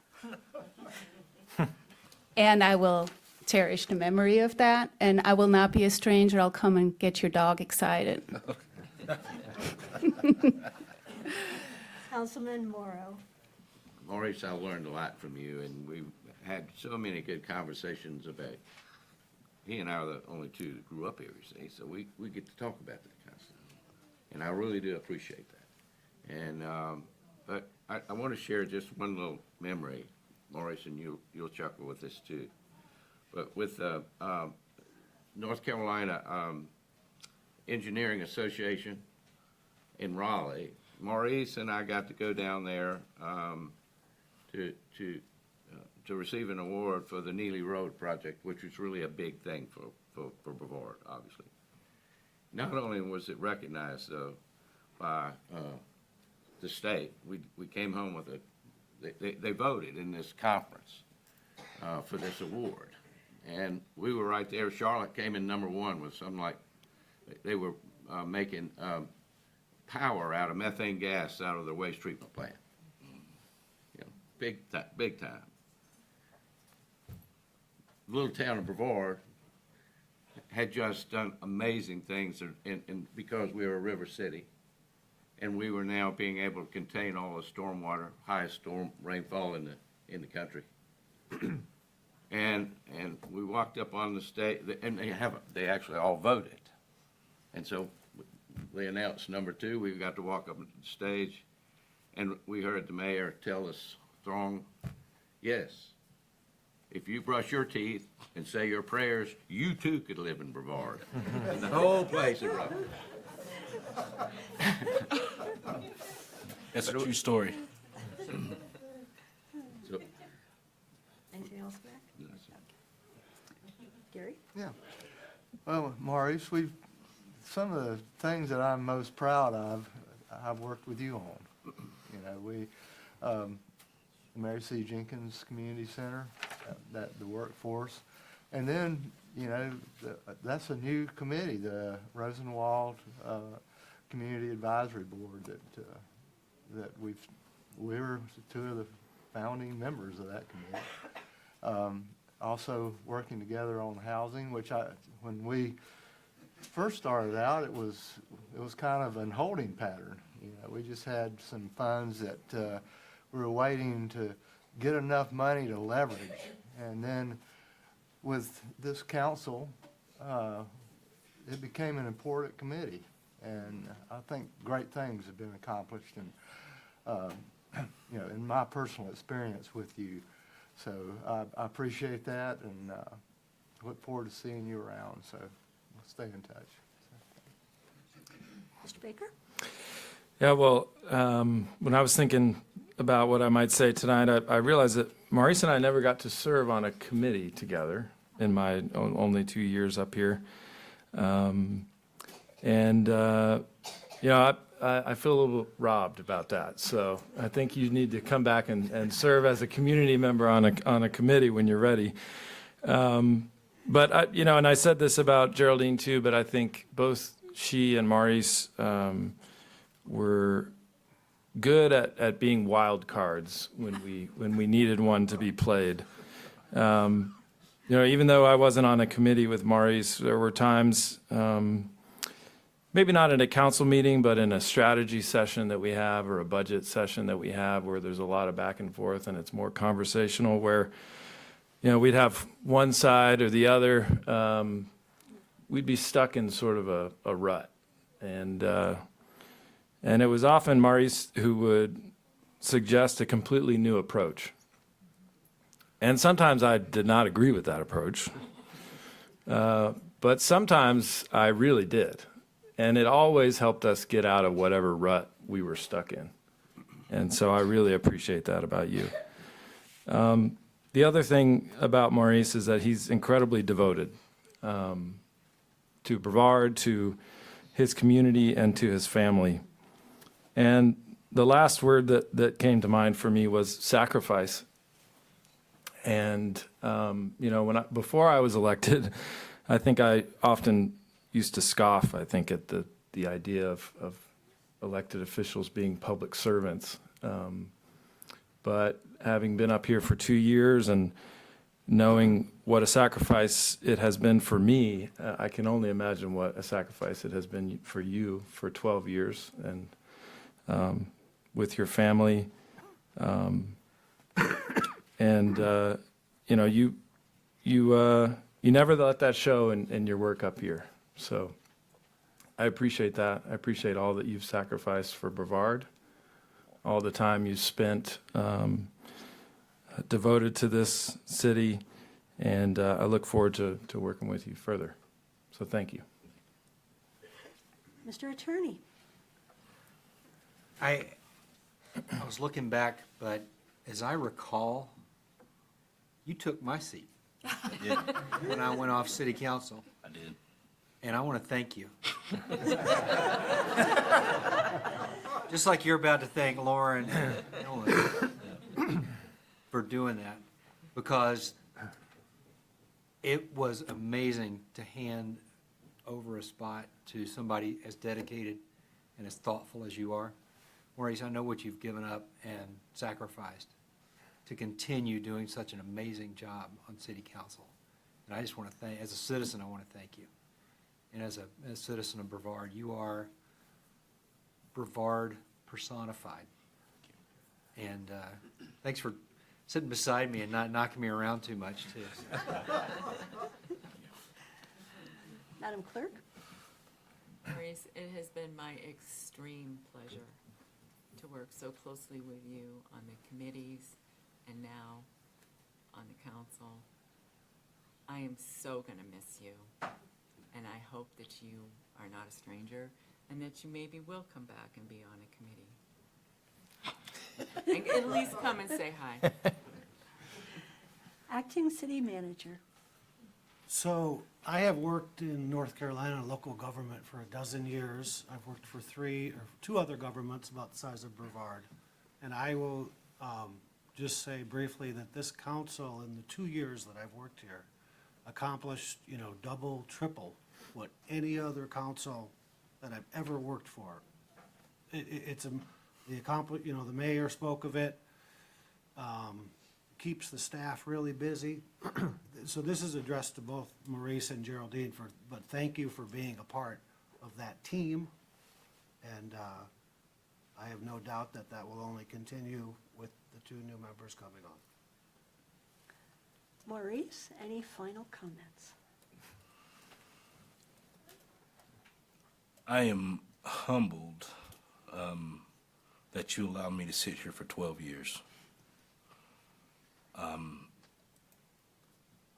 And I will cherish the memory of that. And I will not be a stranger. I'll come and get your dog excited. Councilman Morrow. Maurice, I learned a lot from you, and we've had so many good conversations about, he and I are the only two that grew up here, you see, so we get to talk about that kind of stuff. And I really do appreciate that. And, but I want to share just one little memory, Maurice, and you'll chuckle with this too. But with North Carolina Engineering Association in Raleigh, Maurice and I got to go down there to receive an award for the Neely Road project, which was really a big thing for Brevard, obviously. Not only was it recognized, though, by the state, we came home with they voted in this conference for this award. And we were right there. Charlotte came in #1 with something like, they were making power out of methane gas out of their waste treatment plant. You know, big time. Little town of Brevard had just done amazing things and because we were a river city, and we were now being able to contain all the stormwater, highest storm rainfall in the country. And we walked up on the stage, and they actually all voted. And so they announced #2, we got to walk up on the stage, and we heard the mayor tell us strong, yes, if you brush your teeth and say your prayers, you too could live in Brevard. And the whole place erupted. That's a true story. So, Anything else, Mac? Gary? Yeah. Well, Maurice, some of the things that I'm most proud of, I've worked with you on. You know, the Mary C. Jenkins Community Center, the workforce. And then, you know, that's a new committee, the Rosenwald Community Advisory Board that we're two of the founding members of that committee. Also working together on housing, which when we first started out, it was kind of an holding pattern. You know, we just had some funds that we were waiting to get enough money to leverage. And then with this council, it became an important committee. And I think great things have been accomplished, and you know, in my personal experience with you. So I appreciate that, and look forward to seeing you around. So we'll stay in touch. Mr. Baker? Yeah, well, when I was thinking about what I might say tonight, I realized that Maurice and I never got to serve on a committee together in my only 2 years up here. You know, I feel a little robbed about that. So I think you need to come back and serve as a community member on a committee when you're ready. But you know, and I said this about Geraldine too, but I think both she and Maurice were good at being wild cards when we needed one to be played. You know, even though I wasn't on a committee with Maurice, there were times, maybe not in a council meeting, but in a strategy session that we have or a budget session that we have where there's a lot of back and forth and it's more conversational, where, you know, we'd have one side or the other. We'd be stuck in sort of a rut. And it was often Maurice who would suggest a completely new approach. And sometimes I did not agree with that approach. But sometimes I really did. And it always helped us get out of whatever rut we were stuck in. And so I really appreciate that about you. The other thing about Maurice is that he's incredibly devoted to Brevard, to his community, and to his family. And the last word that came to mind for me was sacrifice. And, before I was elected, I think I often used to scoff, I think, at the idea of elected officials being public servants. But having been up here for 2 years and knowing what a sacrifice it has been for me, I can only imagine what a sacrifice it has been for you for 12 years and with your family. You never let that show in your work up here. So I appreciate that. I appreciate all that you've sacrificed for Brevard, all the time you spent devoted to this city, and I look forward to working with you further. So thank you. Mr. Attorney? I was looking back, but as I recall, you took my seat when I went off city council, I did. and I want to thank you. Just like you're about to thank Lauren and Ellen for doing that, because it was amazing to hand over a spot to somebody as dedicated and as thoughtful as you are. Maurice, I know what you've given up and sacrificed to continue doing such an amazing job on city council. And I just want to thank, as a citizen, I want to thank you. And as a citizen of Brevard, you are Brevard personified. And thanks for sitting beside me and not knocking me around too much, too. Madam Clerk? Maurice, it has been my extreme pleasure to work so closely with you on the committees and now on the council. I am so going to miss you, and I hope that you are not a stranger and that you maybe will come back and be on a committee. And at least come and say hi. Acting City Manager. So I have worked in North Carolina local government for 12 years. I've worked for two other governments about the size of Brevard. And I will just say briefly that this council, in the 2 years that I've worked here, accomplished, double, triple what any other council that I've ever worked for. The mayor spoke of it, keeps the staff really busy. So this is addressed to both Maurice and Geraldine but thank you for being a part of that team. And I have no doubt that will only continue with the 2 new members coming on. Maurice, any final comments? I am humbled that you allowed me to sit here for 12 years.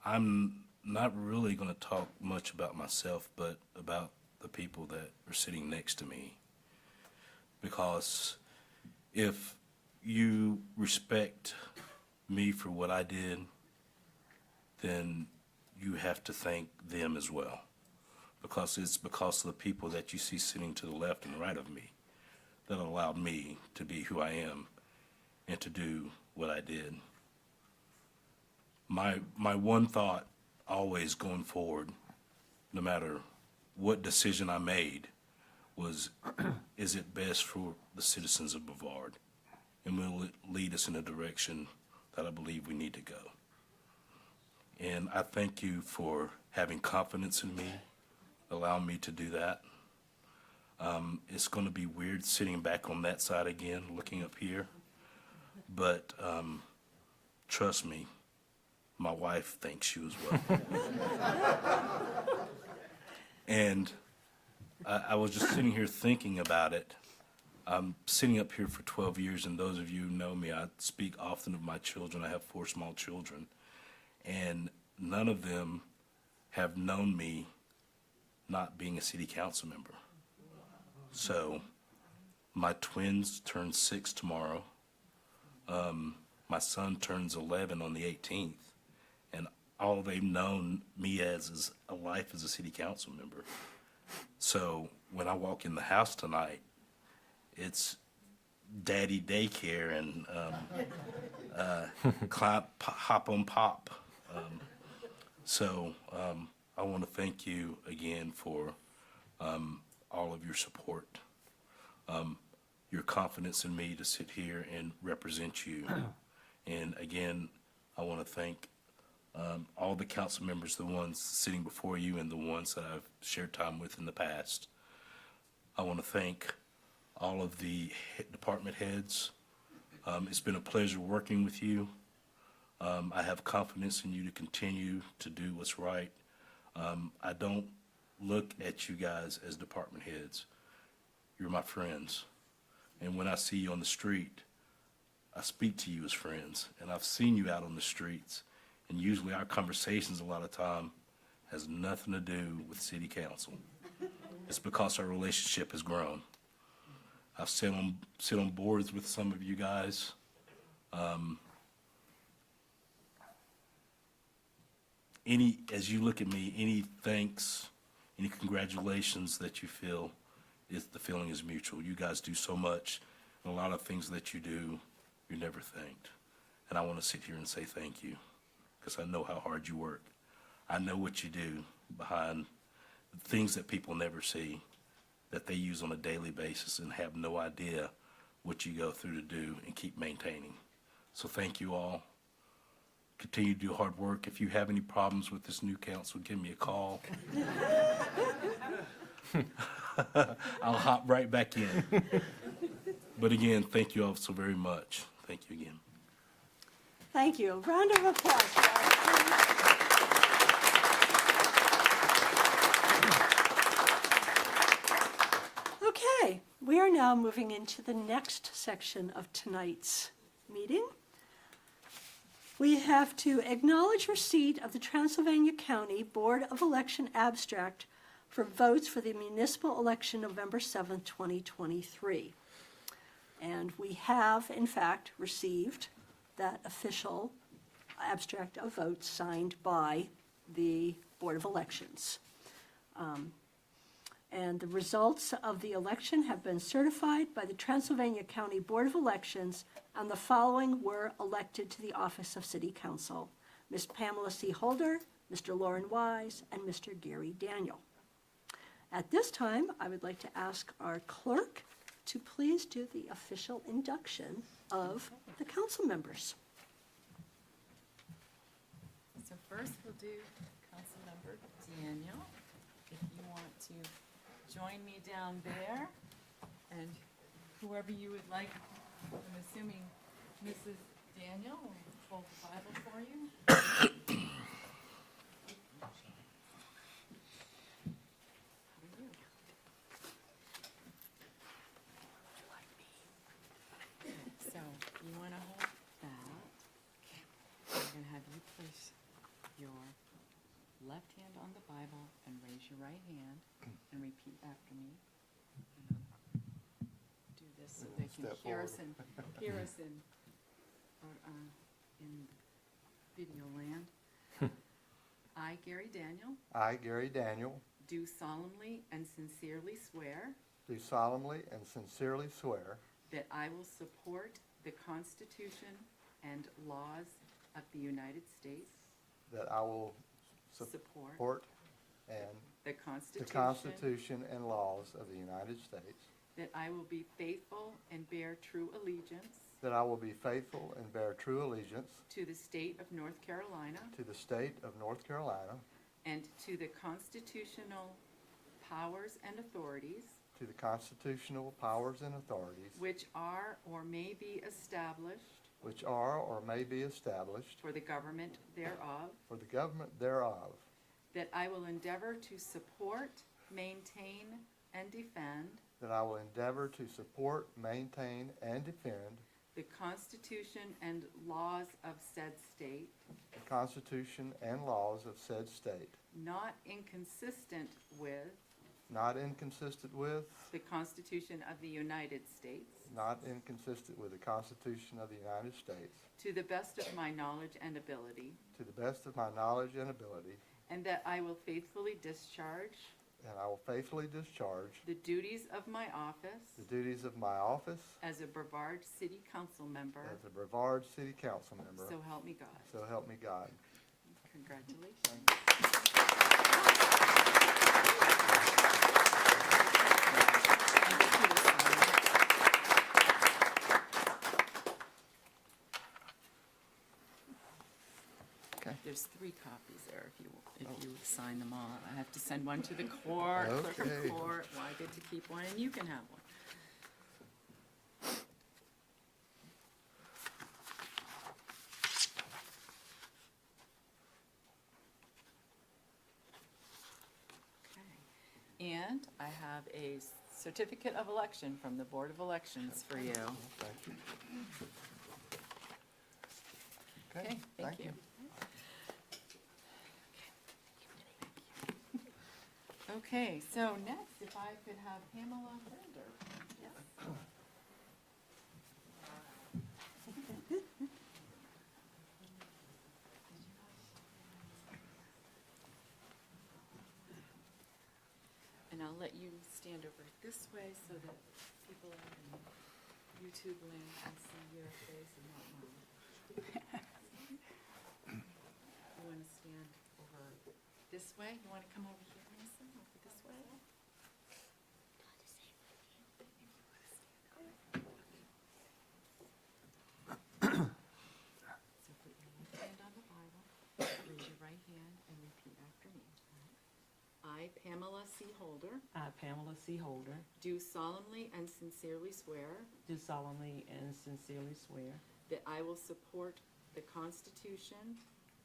I'm not really going to talk much about myself, but about the people that are sitting next to me. Because if you respect me for what I did, then you have to thank them as well. Because it's because of the people that you see sitting to the left and right of me that allowed me to be who I am and to do what I did. My one thought always going forward, no matter what decision I made, was, is it best for the citizens of Brevard? And will it lead us in a direction that I believe we need to go? And I thank you for having confidence in me, allowing me to do that. It's going to be weird sitting back on that side again, looking up here. But trust me, my wife thanks you as well. And I was just sitting here thinking about it. I'm sitting up here for 12 years, and those of you who know me, I speak often of my children. I have 4 small children, and none of them have known me not being a city council member. So my twins turn 6 tomorrow. My son turns 11 on the 18th. And all they've known me as is a life as a city council member. So when I walk in the house tonight, it's daddy daycare and hop on pop. So I want to thank you again for all of your support, your confidence in me to sit here and represent you. And again, I want to thank all the council members, the ones sitting before you and the ones that I've shared time with in the past. I want to thank all of the department heads. It's been a pleasure working with you. I have confidence in you to continue to do what's right. I don't look at you guys as department heads. You're my friends. And when I see you on the street, I speak to you as friends. And I've seen you out on the streets. And usually our conversations a lot of time has nothing to do with city council. It's because our relationship has grown. I've sit on boards with some of you guys. As you look at me, any thanks, any congratulations that you feel, the feeling is mutual. You guys do so much, and a lot of things that you do, you're never thanked. And I want to sit here and say thank you, because I know how hard you work. I know what you do behind the things that people never see, that they use on a daily basis and have no idea what you go through to do and keep maintaining. So thank you all. Continue to do hard work. If you have any problems with this new council, give me a call. I'll hop right back in. But again, thank you all so very much. Thank you again. Thank you. A round of applause for our Okay, we are now moving into the next section of tonight's meeting. We have to acknowledge receipt of the Transylvania County Board of Election abstract for votes for the municipal election November 7th, 2023. And we have, in fact, received that official abstract of votes signed by the Board of Elections. And the results of the election have been certified by the Transylvania County Board of Elections, and the following were elected to the office of City Council: Ms. Pamela C. Holder, Mr. Lauren Wise, and Mr. Gary Daniel. At this time, I would like to ask our clerk to please do the official induction of the council members. So first we'll do Councilmember Daniel. If you want to join me down there, and whoever you would like, I'm assuming Mrs. Daniel will hold the Bible for you. So you want to hold that. I'm going to have you place your left hand on the Bible and raise your right hand and repeat after me. Do this so they can Step hear forward. us in video land. I, Gary Daniel, I, Gary Daniel, do solemnly and sincerely swear do solemnly and sincerely swear that I will support the Constitution and laws of the United States, that I will support support and the the Constitution, Constitution and laws of the United States, that I will be faithful and bear true allegiance that I will be faithful and bear true allegiance to the state of North Carolina to the state of North Carolina, and to the constitutional powers and authorities to the constitutional powers and authorities which are or may be established which are or may be established for the government thereof, for the government thereof, that I will endeavor to support, maintain, and defend that I will endeavor to support, maintain, and defend the Constitution and laws of said state, the Constitution and laws of said state, not inconsistent with not inconsistent with, the Constitution of the United States, not inconsistent with the Constitution of the United States, to the best of my knowledge and ability, to the best of my knowledge and ability, and that I will faithfully discharge and I will faithfully discharge the duties of my office the duties of my office as a Brevard City Council member. as a Brevard City Council member. So help me God. So help me God. Congratulations. Okay. There's 3 copies there if you sign them all. I have to send one to the court, clerk Okay. of court. Well, I get to keep one and you can have one. Okay. And I have a certificate of election from the Board of Elections for you. Thank you. Okay, thank you. Okay, so next, if I could have Pamela Holder. And I'll let you stand over this way so that people in YouTube land can see your face and not mine. You want to stand over this way? You want to come over here, Mason, over this way? So put your left hand on the Bible, raise your right hand, and repeat after me. I, Pamela C. Holder, I, Pamela C. Holder, do solemnly and sincerely swear do solemnly and sincerely swear that I will support the Constitution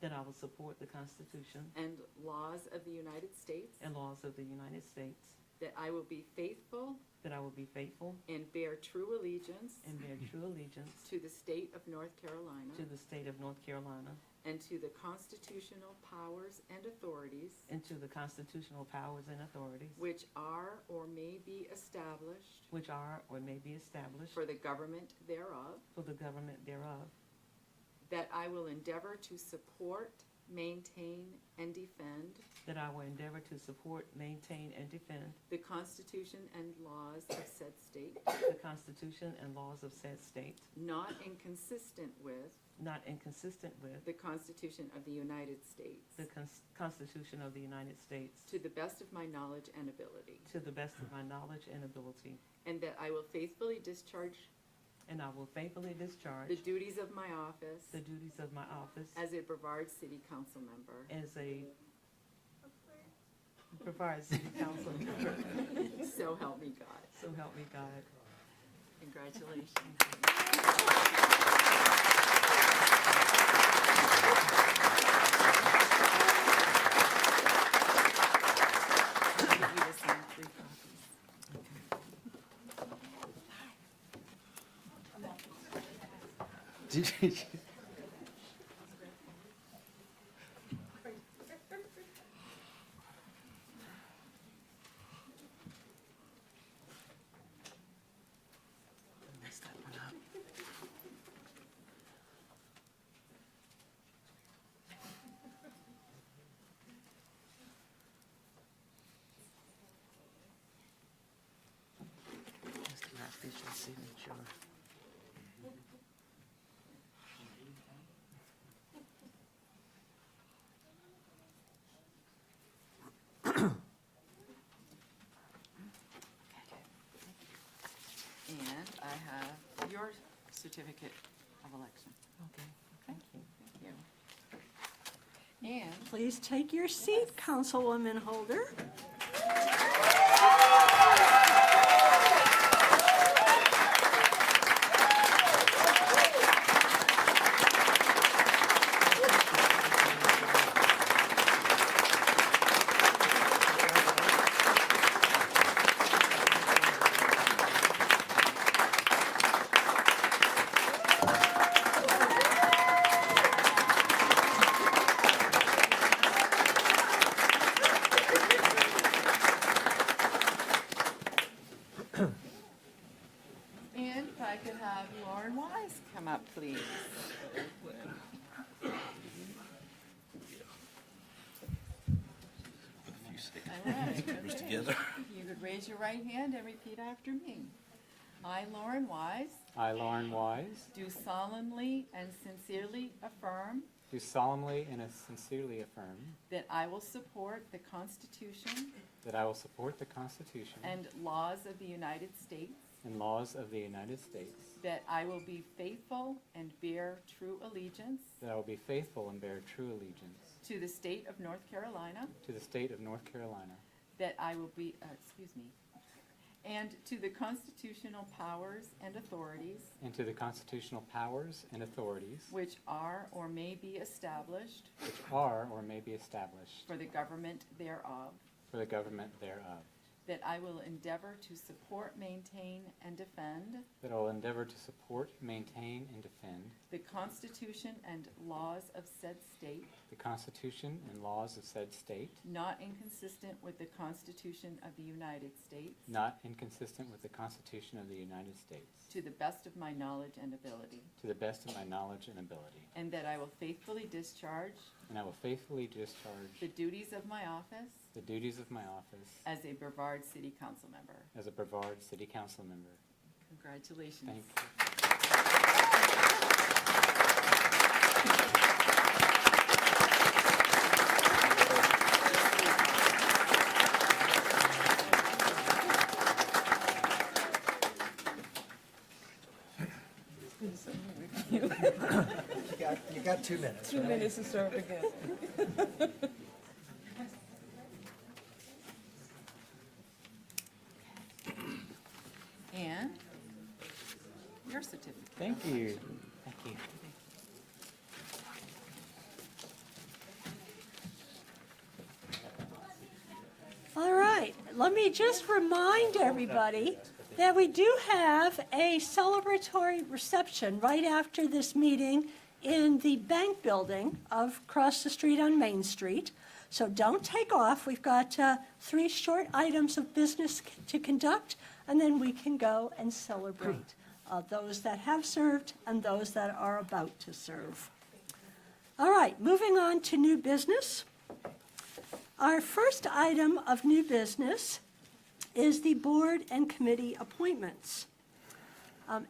that I will support the Constitution and laws of the United States, and laws of the United States, that I will be faithful that I will be faithful and bear true allegiance and bear true allegiance to the state of North Carolina to the state of North Carolina and to the constitutional powers and authorities and to the constitutional powers and authorities which are or may be established which are or may be established for the government thereof, for the government thereof, that I will endeavor to support, maintain, and defend that I will endeavor to support, maintain, and defend the Constitution and laws of said state, the Constitution and laws of said state, not inconsistent with not inconsistent with the Constitution of the United States, the Constitution of the United States, to the best of my knowledge and ability, to the best of my knowledge and ability, and that I will faithfully discharge and I will faithfully discharge the duties of my office the duties of my office as a Brevard City Council member. as a Brevard City Council member. So help me God. So help me God. Congratulations. I'll give you this in 3 copies. Just my official signature. And I have your certificate of election. Okay, thank you. Thank you. And Please take your seat, Councilwoman Holder. And if I could have Lauren Wise come up, please. A few seconds. All right. Papers together. You could raise your right hand and repeat after me. I, Lauren Wise, I, Lauren Wise, do solemnly and sincerely affirm do solemnly and sincerely affirm that I will support the Constitution that I will support the Constitution and laws of the United States, and laws of the United States, that I will be faithful and bear true allegiance that I will be faithful and bear true allegiance to the state of North Carolina, to the state of North Carolina, that I will be, and to the constitutional powers and authorities and to the constitutional powers and authorities which are or may be established which are or may be established for the government thereof, for the government thereof, that I will endeavor to support, maintain, and defend that I will endeavor to support, maintain, and defend the Constitution and laws of said state, the Constitution and laws of said state, not inconsistent with the Constitution of the United States, not inconsistent with the Constitution of the United States, to the best of my knowledge and ability, to the best of my knowledge and ability, and that I will faithfully discharge and I will faithfully discharge the duties of my office the duties of my office as a Brevard City Council member. as a Brevard City Council member. Congratulations. Thank you. You got 2 minutes. 2 minutes to serve again. And your certificate. Thank you. Thank you. All right, let me just remind everybody that we do have a celebratory reception right after this meeting in the bank building across the street on Main Street. So don't take off. We've got 3 short items of business to conduct, and then we can go and celebrate those that have served and those that are about to serve. All right, moving on to new business. Our first item of new business is the board and committee appointments.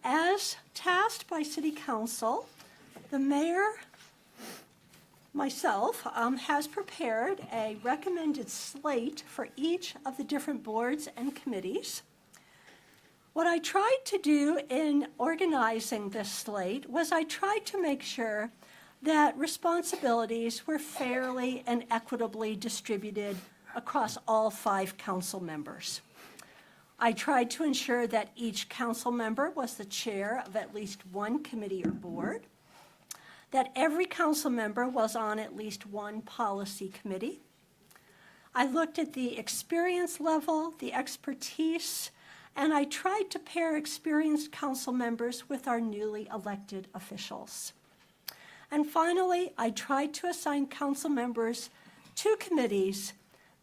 As tasked by City Council, the mayor, myself, has prepared a recommended slate for each of the different boards and committees. What I tried to do in organizing this slate was I tried to make sure that responsibilities were fairly and equitably distributed across all 5 council members. I tried to ensure that each council member was the chair of at least one committee or board, that every council member was on at least one policy committee. I looked at the experience level, the expertise, and I tried to pair experienced council members with our newly elected officials. And finally, I tried to assign council members to committees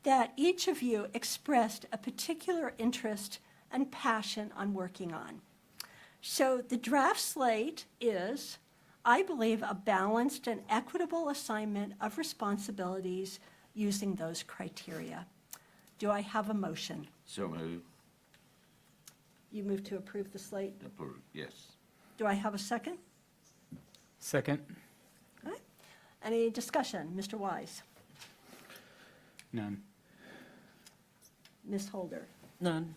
that each of you expressed a particular interest and passion on working on. So the draft slate is, I believe, a balanced and equitable assignment of responsibilities using those criteria. Do I have a motion? So moved. You move to approve the slate. Approved, yes. Do I have a second? Second? Okay. Any discussion? Mr. Wise? None. Ms. Holder? None.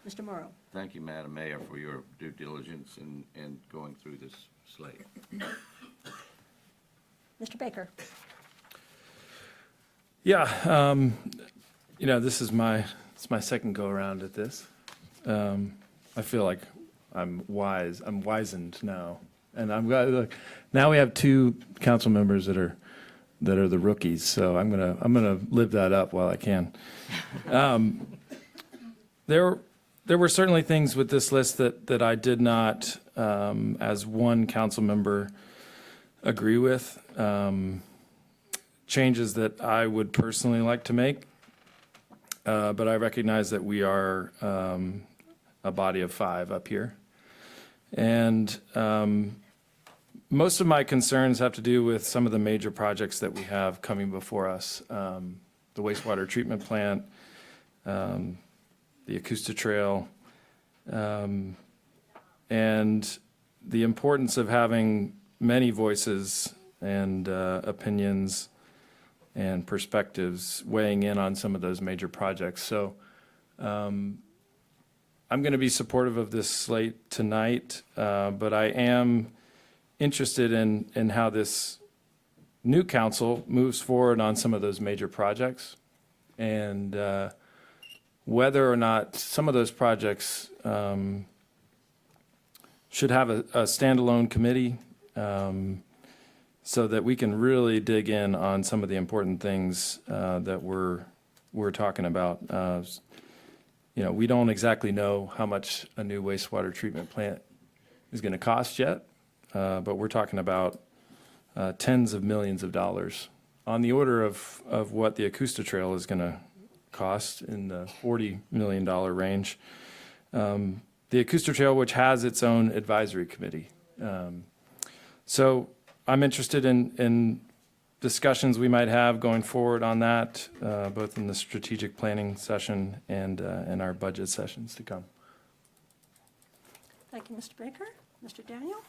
Mr. Morrow? Thank you, Madam Mayor, for your due diligence in going through this slate. Mr. Baker? Yeah, this is it's my second go-around at this. I feel like I'm wizened now. And I'm glad, look, now we have 2 council members that are the rookies, so I'm gonna live that up while I can. There were certainly things with this list that I did not, as one council member, agree with. Changes that I would personally like to make, but I recognize that we are a body of 5 up here. And most of my concerns have to do with some of the major projects that we have coming before us. The wastewater treatment plant, the Acoustic Trail, and the importance of having many voices and opinions and perspectives weighing in on some of those major projects. So I'm going to be supportive of this slate tonight, but I am interested in how this new council moves forward on some of those major projects, and whether or not some of those projects should have a standalone committee, so that we can really dig in on some of the important things that we're talking about. We don't exactly know how much a new wastewater treatment plant is going to cost yet, but we're talking about tens of millions of dollars, on the order of what the Acoustic Trail is going to cost, in the $40 million range. The Acoustic Trail, which has its own advisory committee. So I'm interested in discussions we might have going forward on that, both in the strategic planning session and in our budget sessions to come. Thank you, Mr. Baker. Mr. Daniel?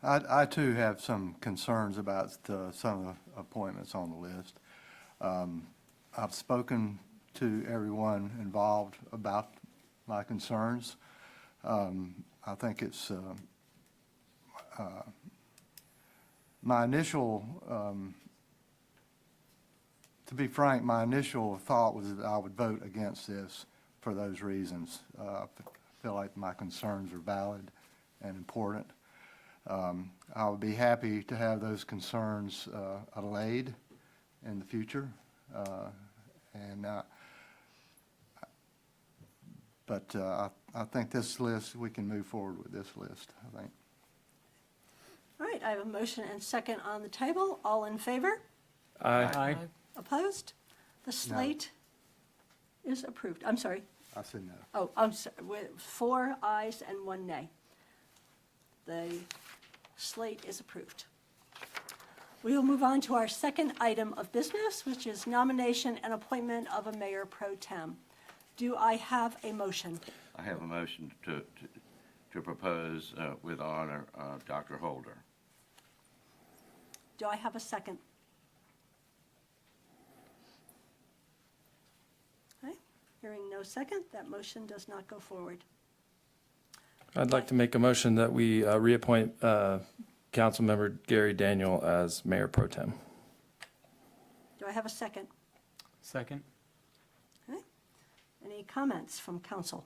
I too have some concerns about some of the appointments on the list. I've spoken to everyone involved about my concerns. I think it's my initial, to be frank, my initial thought was that I would vote against this for those reasons. I feel like my concerns are valid and important. I would be happy to have those concerns allayed in the future. But I think this list, we can move forward with this list, I think. All right, I have a motion and second on the table. All in favor? Aye. Opposed? The slate is approved. I'm sorry. I said no. Oh, I'm sorry, with 4 ayes and 1 nay. The slate is approved. We will move on to our second item of business, which is nomination and appointment of a mayor pro tem. Do I have a motion? I have a motion to propose with honor Dr. Holder. Do I have a second? Okay, hearing no second, that motion does not go forward. I'd like to make a motion that we reappoint Councilmember Gary Daniel as Mayor Pro Tem. Do I have a second? Second. Okay. Any comments from council?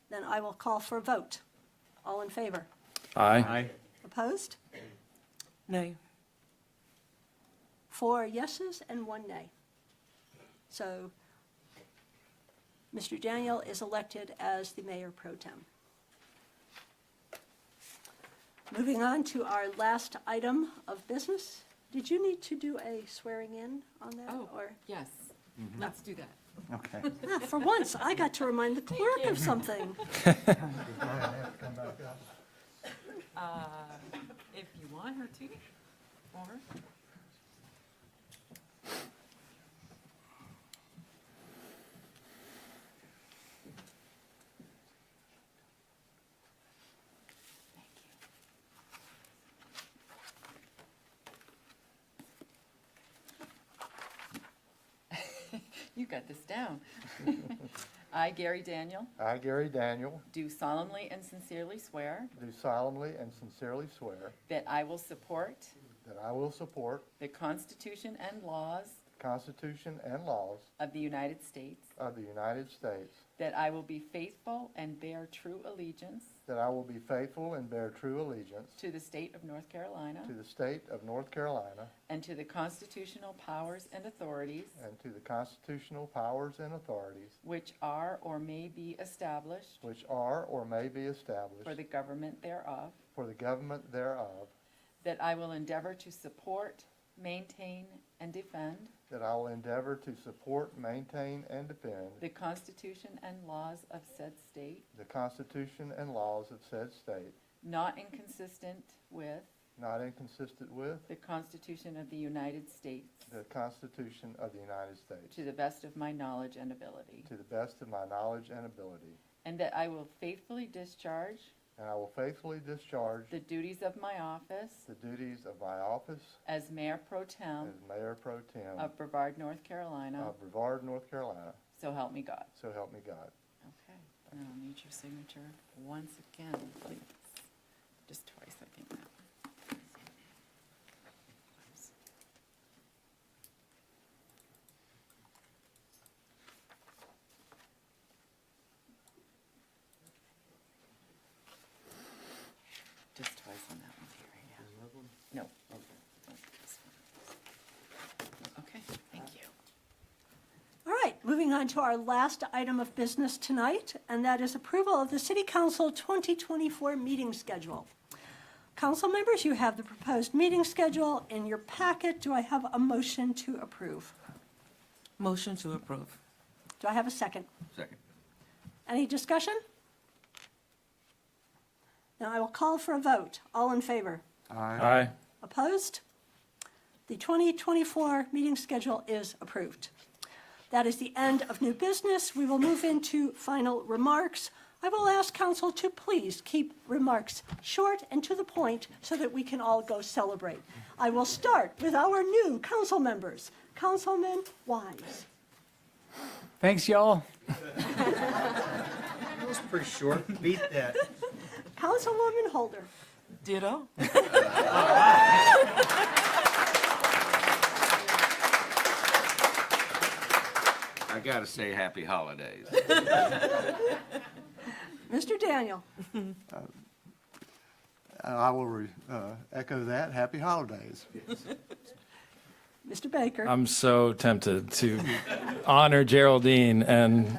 Then I will call for a vote. All in favor? Aye. Opposed? No. 4 yeses and 1 nay. So Mr. Daniel is elected as the mayor pro tem. Moving on to our last item of business. Did you need to do a swearing in on that? Oh, Or yes, let's do that. Okay. For once, I got to remind the clerk of something. If you want her to, or, you got this down. I, Gary Daniel, I, Gary Daniel, do solemnly and sincerely swear do solemnly and sincerely swear that I will support that I will support the Constitution and laws the Constitution and laws of the United States, of the United States, that I will be faithful and bear true allegiance that I will be faithful and bear true allegiance to the state of North Carolina to the state of North Carolina and to the constitutional powers and authorities and to the constitutional powers and authorities which are or may be established which are or may be established for the government thereof, for the government thereof, that I will endeavor to support, maintain, and defend that I will endeavor to support, maintain, and defend the Constitution and laws of said state, the Constitution and laws of said state, not inconsistent with not inconsistent with the Constitution of the United States, the Constitution of the United States, to the best of my knowledge and ability, to the best of my knowledge and ability, and that I will faithfully discharge and I will faithfully discharge the duties of my office the duties of my office as Mayor Pro Tem as Mayor Pro Tem of Brevard, North Carolina. of Brevard, North Carolina. So help me God. So help me God. Okay, and I'll need your signature once again, please. Just twice, I think, that one. Oops. Just twice on that one here, yeah. No. This one. Okay, thank you. All right, moving on to our last item of business tonight, and that is approval of the City Council 2024 meeting schedule. Council members, you have the proposed meeting schedule in your packet. Do I have a motion to approve? Motion to approve. Do I have a second? Second. Any discussion? Now I will call for a vote. All in favor? Aye. Opposed? The 2024 meeting schedule is approved. That is the end of new business. We will move into final remarks. I will ask council to please keep remarks short and to the point so that we can all go celebrate. I will start with our new council members. Councilman Wise. Thanks, y'all. That was pretty short. Beat that. Councilwoman Holder. Ditto. I gotta say happy holidays. Mr. Daniel. I will echo that. Happy holidays. Mr. Baker. I'm so tempted to honor Geraldine and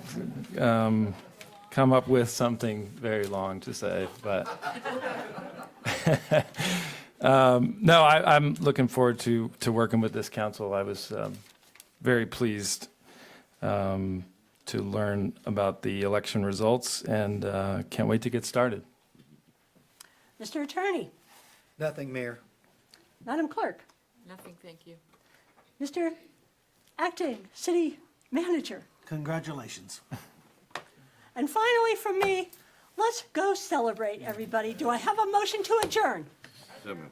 come up with something very long to say, but no, I'm looking forward to working with this council. I was very pleased to learn about the election results and can't wait to get started. Mr. Attorney. Nothing, Mayor. Madam Clerk. Nothing, thank you. Mr. Acting City Manager. Congratulations. And finally, from me, let's go celebrate, everybody. Do I have a motion to adjourn? So moved.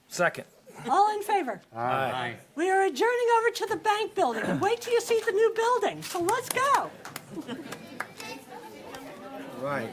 Second. All in favor? Aye. We are adjourning over to the bank building. And wait till you see the new building. So let's go. Right.